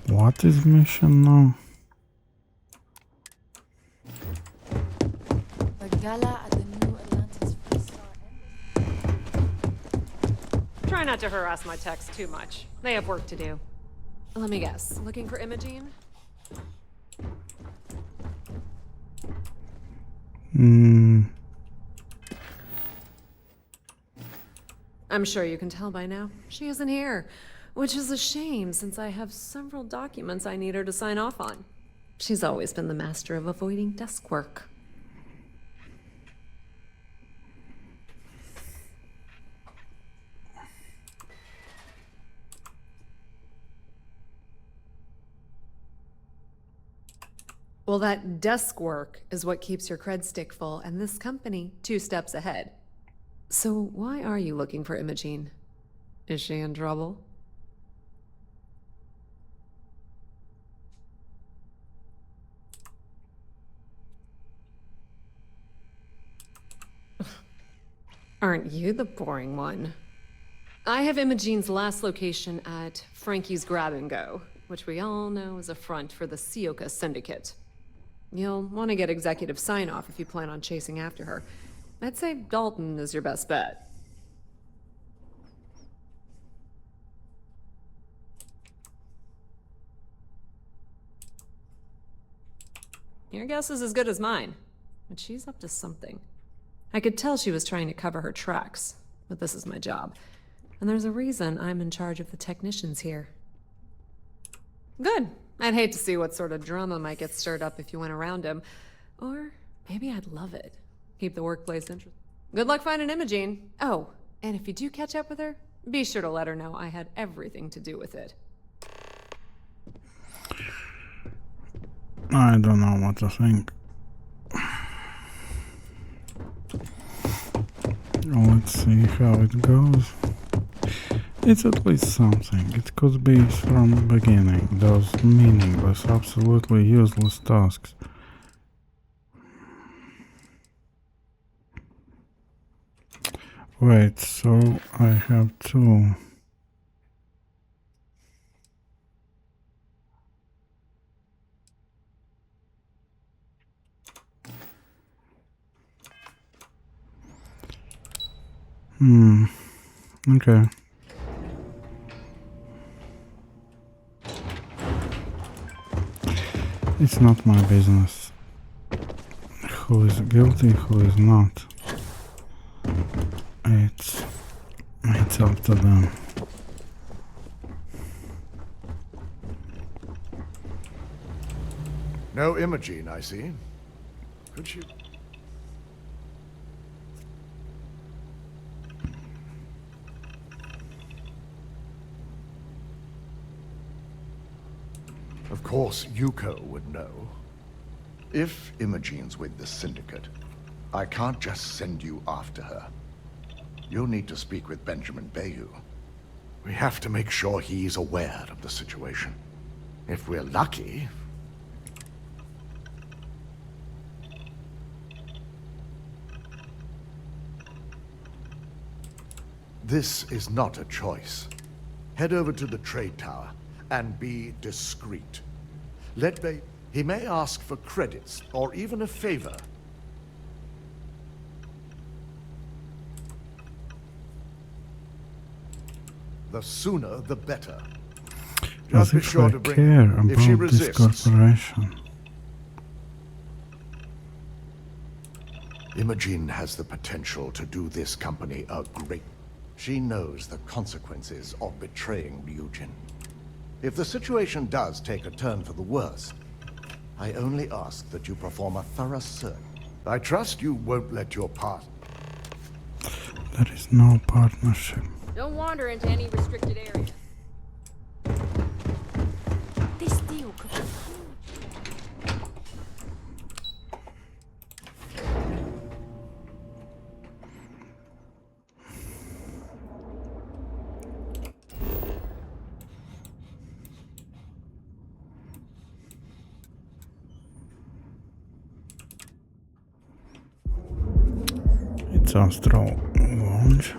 What is mission now? The gala at the New Atlantis Free Star Embassy. Try not to harass my techs too much. They have work to do. Let me guess. Looking for Imogene? I'm sure you can tell by now. She isn't here, which is a shame since I have several documents I need her to sign off on. She's always been the master of avoiding desk work. Well, that desk work is what keeps your cred stick full, and this company 2 steps ahead. So why are you looking for Imogene? Is she in trouble? Aren't you the boring one? I have Imogene's last location at Frankie's Grab and Go, which we all know is a front for the Sioka Syndicate. You'll want to get executive sign-off if you plan on chasing after her. I'd say Dalton is your best bet. Your guess is as good as mine, but she's up to something. I could tell she was trying to cover her tracks, but this is my job. And there's a reason I'm in charge of the technicians here. Good. I'd hate to see what sort of drama might get stirred up if you went around him. Or maybe I'd love it. Keep the workplace interesting. Good luck finding Imogene. Oh, and if you do catch up with her, be sure to let her know I had everything to do with it. I don't know what to think. Let's see how it goes. It's at least something. It could be from the beginning. Those meaningless, absolutely useless tasks. Wait, so I have to... Okay. It's not my business who is guilty, who is not. It's up to them. No Imogene, I see. Could you... Of course, Yuko would know. If Imogene's with the Syndicate, I can't just send you after her. You'll need to speak with Benjamin Bayou. We have to make sure he's aware of the situation. If we're lucky... This is not a choice. Head over to the trade tower and be discreet. He may ask for credits or even a favor. The sooner, the better. As Just be if sure I to bring care if she about this resists. corporation. Imogene has the potential to do this company a great... She knows the consequences of betraying Ryujin. If the situation does take a turn for the worse, I only ask that you perform a thorough search. I trust you won't let your part... There is no partnership. Don't wander into any restricted area. This deal could be huge. It's Astral Launch.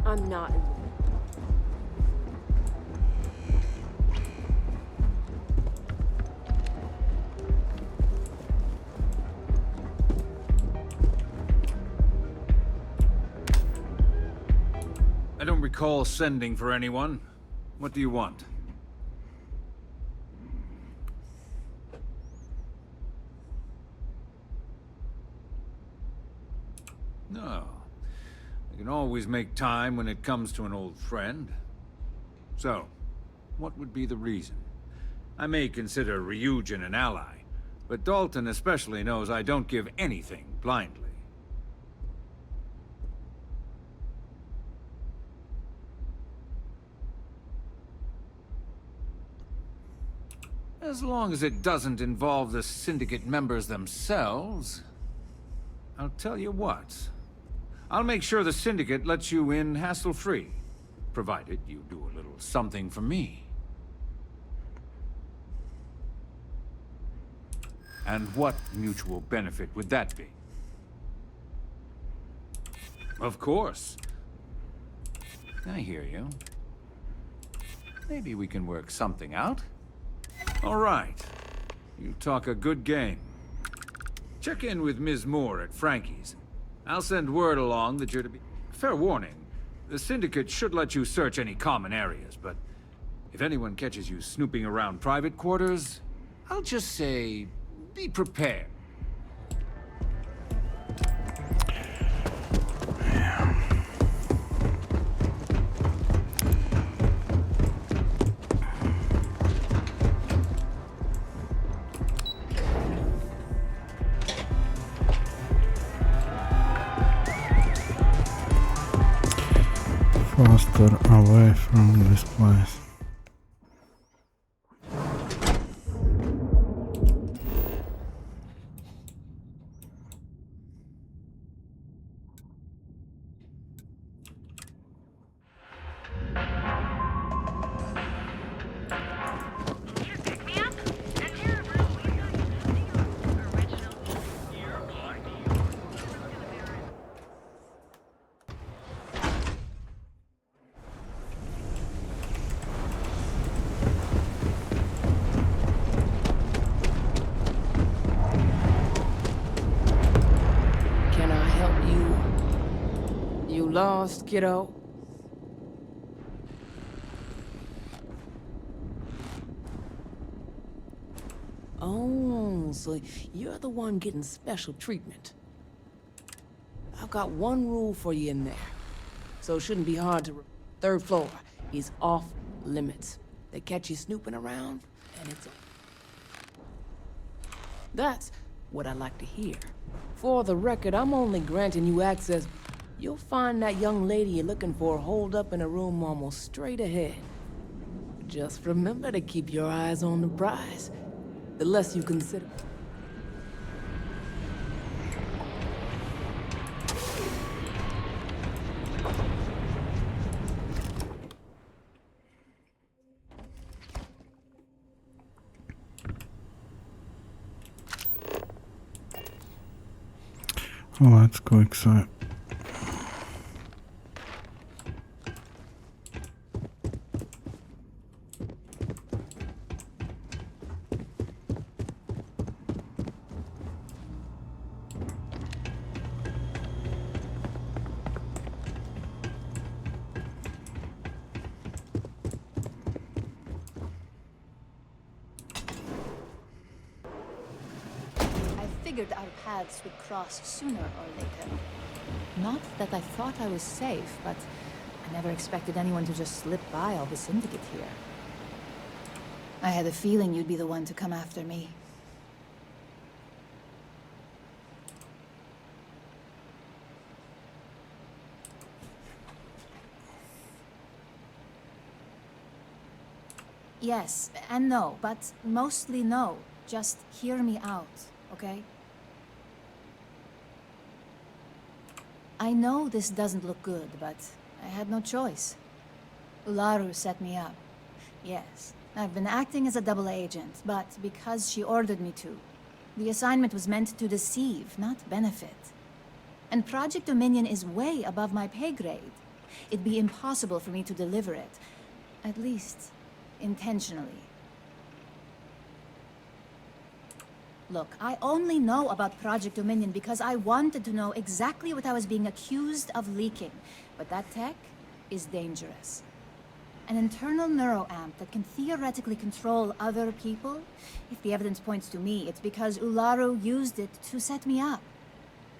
I'm not in the mood. I don't recall sending for anyone. What do you want? No. I can always make time when it comes to an old friend. So, what would be the reason? I may consider Ryujin an ally, but Dalton especially knows I don't give anything blindly. As long as it doesn't involve the Syndicate members themselves, I'll tell you what. I'll make sure the Syndicate lets you in hassle-free, provided you do a little something for me. And what mutual benefit would that be? Of course. I hear you. Maybe we can work something out. All right. You talk a good game. Check in with Ms. Moore at Frankie's. I'll send word along that you're to be... Fair warning, the Syndicate should let you search any common areas, but if anyone catches you snooping around private quarters, I'll just say, be prepared. Faster away from this place. lost, kiddo? Oh, so you're the one getting special treatment. I've got one rule for you in there, so it shouldn't be hard to... Third floor is off limits. They catch you snooping around, and it's... That's what I like to hear. For the record, I'm only granting you access. You'll find that young lady you're looking for holed up in a room almost straight ahead. Just remember to keep your eyes on the prize. The less you consider... Let's quick save. Figured our paths would cross sooner or later. Not that I thought I was safe, but I never expected anyone to just slip by all the syndicate here. I had a feeling you'd be the one to come after me. Yes and no, but mostly no. Just hear me out, okay? I know this doesn't look good, but I had no choice. Ularu set me up. Yes, I've been acting as a double agent, but because she ordered me to. The assignment was meant to deceive, not benefit. And Project Dominion is way above my pay grade. It'd be impossible for me to deliver it. At least, intentionally. Look, I only know about Project Dominion because I wanted to know exactly what I was being accused of leaking. But that tech is dangerous. An internal neuroamp that can theoretically control other people? If the evidence points to me, it's because Ularu used it to set me up.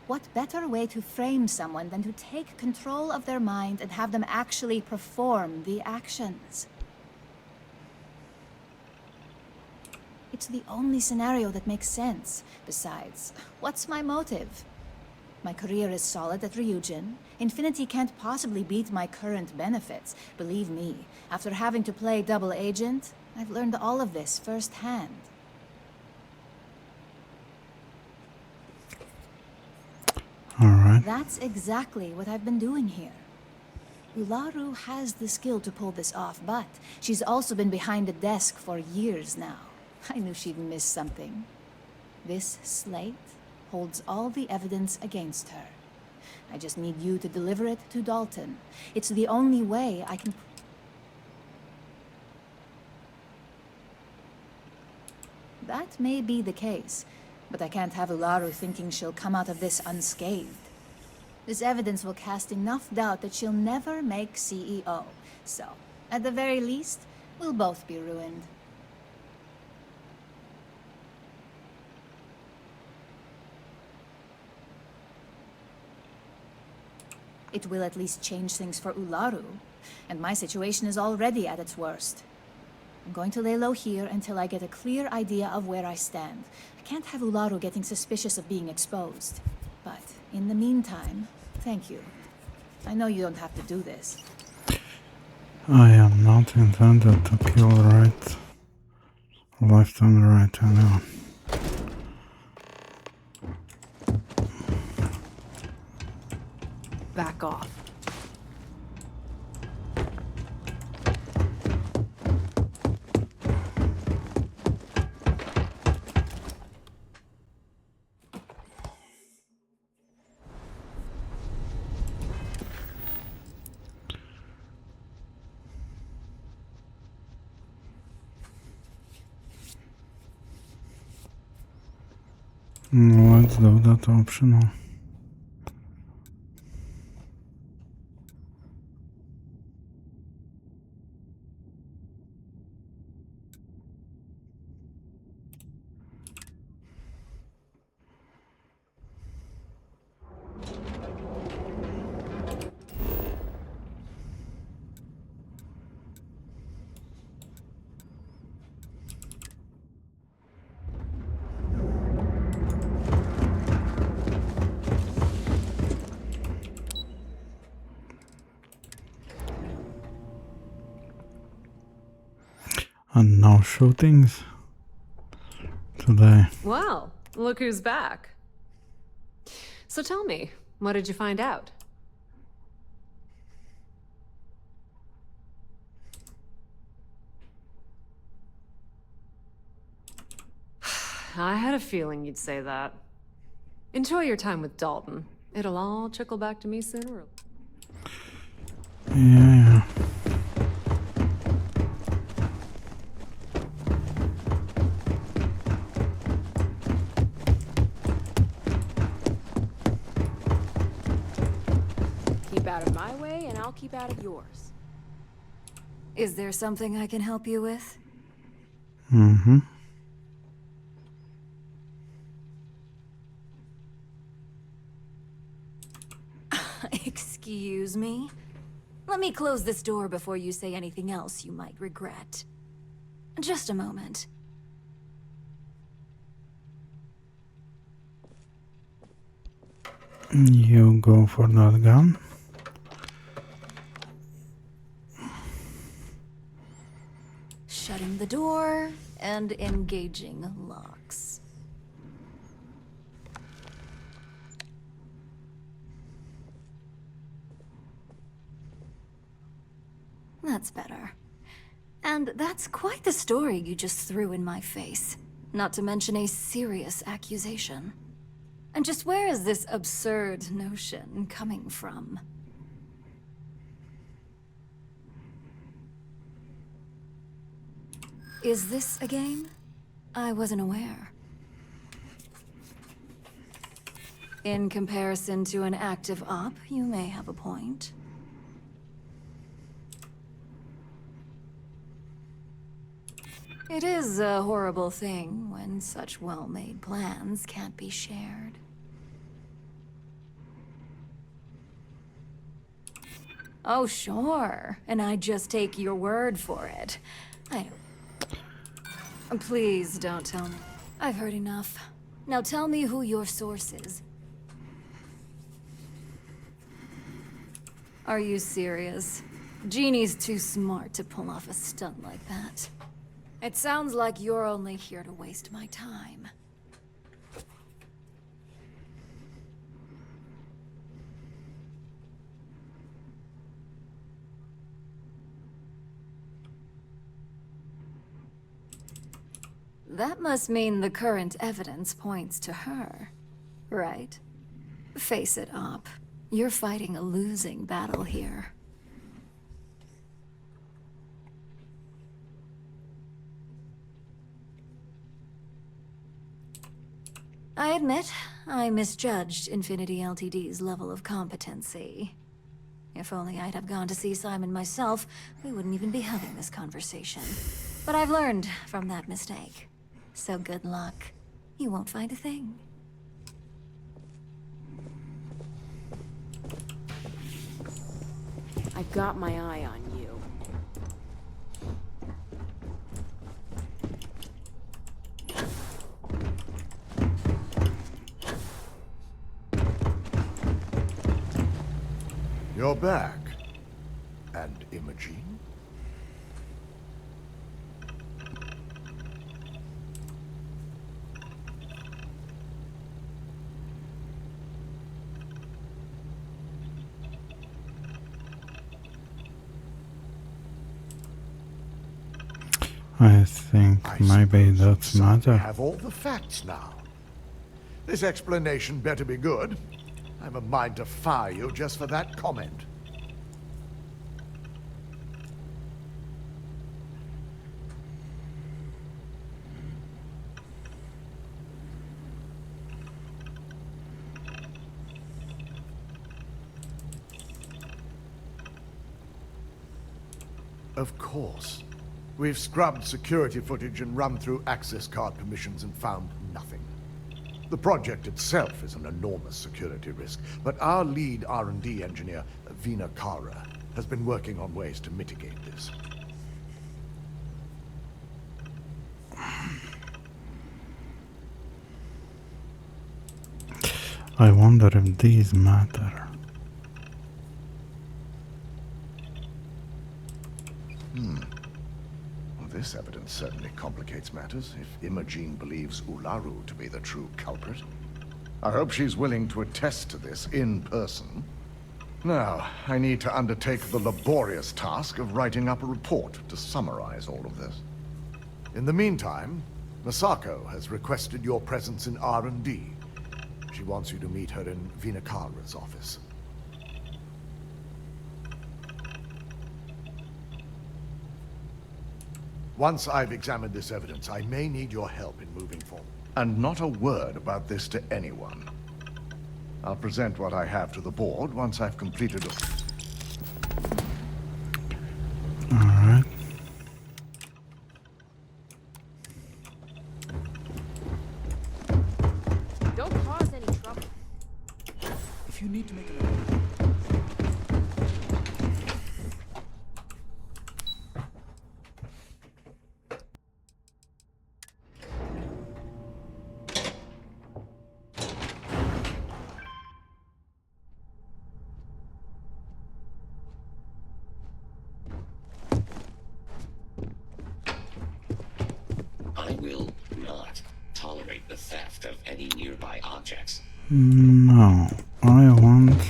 What better way to frame someone than to take control of their mind and have them actually perform the actions? It's the only scenario that makes sense. Besides, what's my motive? My career is solid at Ryujin. Infinity can't possibly beat my current benefits. Believe me, after having to play double agent, I've learned all of this firsthand. Alright. That's exactly what I've been doing here. Ularu has the skill to pull this off, but she's also been behind the desk for years now. I knew she'd miss something. This slate holds all the evidence against her. I just need you to deliver it to Dalton. It's the only way I can... That may be the case, but I can't have Ularu thinking she'll come out of this unscathed. This evidence will cast enough doubt that she'll never make CEO. So, at the very least, we'll both be ruined. It will at least change things for Ularu, and my situation is already at its worst. I'm going to lay low here until I get a clear idea of where I stand. I can't have Ularu getting suspicious of being exposed. But in the meantime, thank you. I know you don't have to do this. I am not intended to kill right, left and right anyone. Back off. Let's do that optional. And no shootings today. Well, look who's back. So tell me, what did you find out? I had a feeling you'd say that. Enjoy your time with Dalton. It'll all trickle back to me sooner or later. Yeah. Keep out of my way, and I'll keep out of yours. Is there something I can help you with? Mm-hmm. Excuse me? Let me close this door before you say anything else you might regret. Just a moment. You go for that gun. Shutting the door and engaging locks. That's better. And that's quite the story you just threw in my face. Not to mention a serious accusation. And just where is this absurd notion coming from? Is this a game? I wasn't aware. In comparison to an active op, you may have a point. It is a horrible thing when such well-made plans can't be shared. Oh, sure. And I just take your word for it. I don't... Please don't tell me. I've heard enough. Now tell me who your source is. Are you serious? Jeannie's too smart to pull off a stunt like that. It sounds like you're only here to waste my time. That must mean the current evidence points to her, right? Face it, Op. You're fighting a losing battle here. I admit, I misjudged Infinity Ltd's level of competency. If only I'd have gone to see Simon myself, we wouldn't even be having this conversation. But I've learned from that mistake. So good luck. You won't find a thing. I've got my eye on you. You're back. And Imogen? I think maybe that's We matter. have all the facts now. This explanation better be good. I have a mind to fire you just for that comment. Of course. We've scrubbed security footage and run through access card permissions and found nothing. The project itself is an enormous security risk, but our lead R&D engineer, Vina Kara, has been working on ways to mitigate this. I wonder if these matter. Well, this evidence That certainly complicates matters if Imogen believes Ularu to be the true culprit. I hope she's willing to attest to this in person. Now, I need to undertake the laborious task of writing up a report to summarize all of this. In the meantime, Masako has requested your presence in R&D. She wants you to meet her in Vinakara's office. Once I've examined this evidence, I may need your help in moving forward. And not a word about this to anyone. I'll present what I have to the board once I've completed it. Alright. Don't cause any trouble. If you need to make a I will not tolerate the theft of any nearby objects. No, I want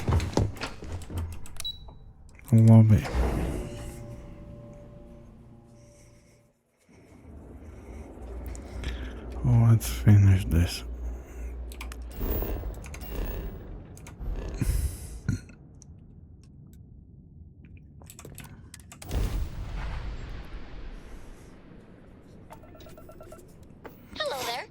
lobby. Let's finish this. Hello there.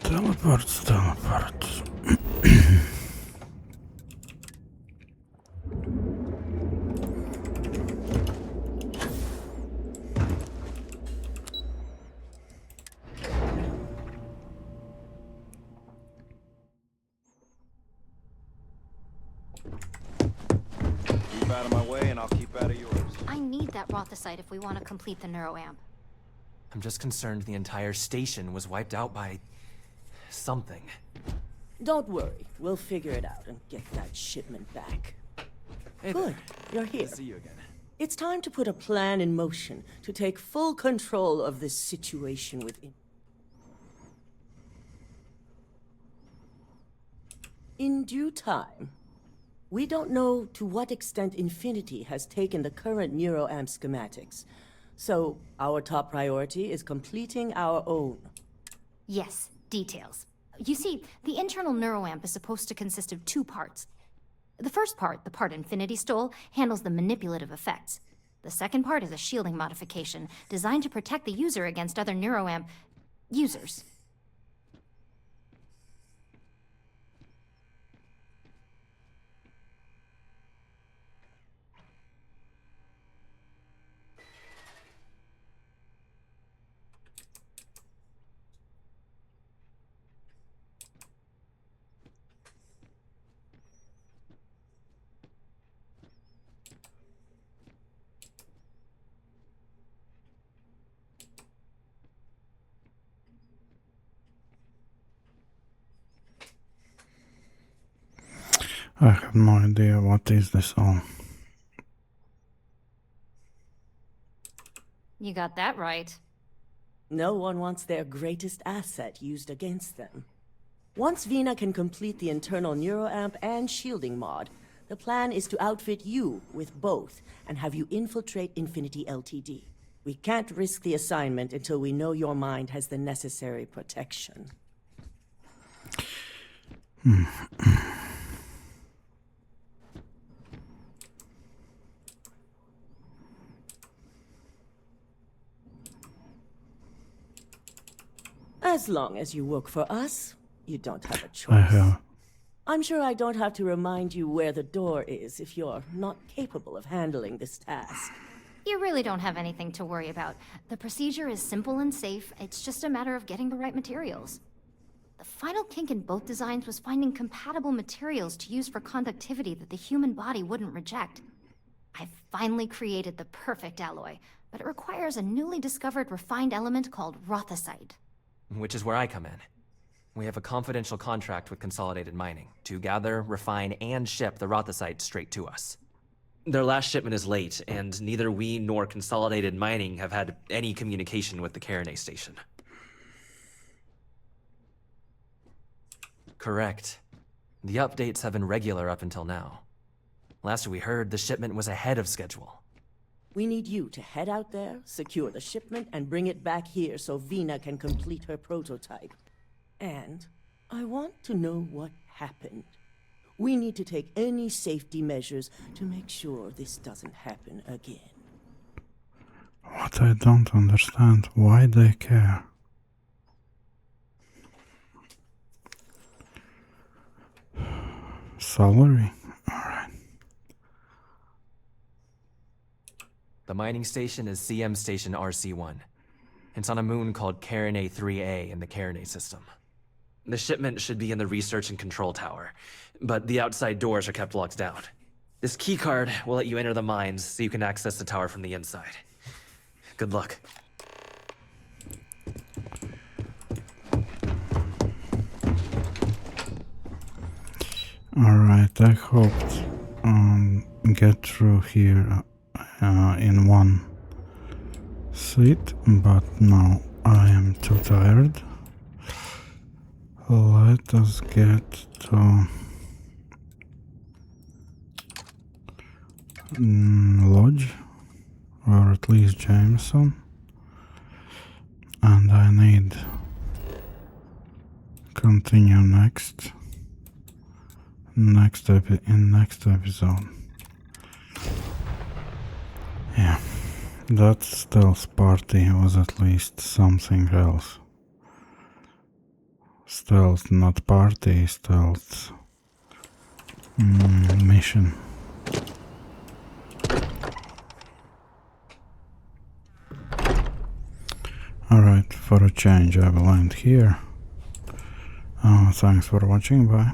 Teleports. Keep out of my way and I'll keep out of yours. I need that Rothicite if we want to complete the neuroamp. I'm just concerned the entire station was wiped out by something. Don't worry, we'll figure it out and get that shipment back. Hey Good, there. you're here. Good to see you again. It's time to put a plan in motion to take full control of this situation with in due time. We don't know to what extent Infinity has taken the current neuroamp schematics, so our top priority is completing our own. Yes, details. You see, the internal neuroamp is supposed to consist of two parts. The first part, the part Infinity stole, handles the manipulative effects. The second part is a shielding modification designed to protect the user against other neuroamp users. I have no idea what is this all. You got that right. No one wants their greatest asset used against them. Once Vina can complete the internal neuroamp and shielding mod, the plan is to outfit you with both and have you infiltrate Infinity Ltd. We can't risk the assignment until we know your mind has the necessary protection. As long as you work for us, you don't have a choice. I have I'm sure I don't have to remind you where the door is if you're not capable of handling this task. You really don't have anything to worry about. The procedure is simple and safe. It's just a matter of getting the right materials. The final kink in both designs was finding compatible materials to use for conductivity that the human body wouldn't reject. I finally created the perfect alloy, but it requires a newly discovered refined element called rothicite. Which is where I come in. We have a confidential contract with Consolidated Mining to gather, refine, and ship the rothicite straight to us. Their last shipment is late, and neither we nor Consolidated Mining have had any communication with the Carinae station. Correct. The updates have been regular up until now. Last we heard, the shipment was ahead of schedule. We need you to head out there, secure the shipment, and bring it back here so Vina can complete her prototype. And I want to know what happened. We need to take any safety measures to make sure this doesn't happen again. What I don't understand, why they care? Salary? Alright. The mining station is CM Station RC-1. It's on a moon called Carinae 3A in the Carinae system. The shipment should be in the research and control tower, but the outside doors are kept locked down. This keycard will let you enter the mines so you can access the tower from the inside. Good luck. Alright, I hoped get through here in one seat, but no, I am too tired. Let us get to Lodge, or at least Jameson, and I need continue next episode. Yeah, that stealth party was at least something else. Stealth, not party, stealth mission. Alright, for a change I will end here. Thanks for watching, bye.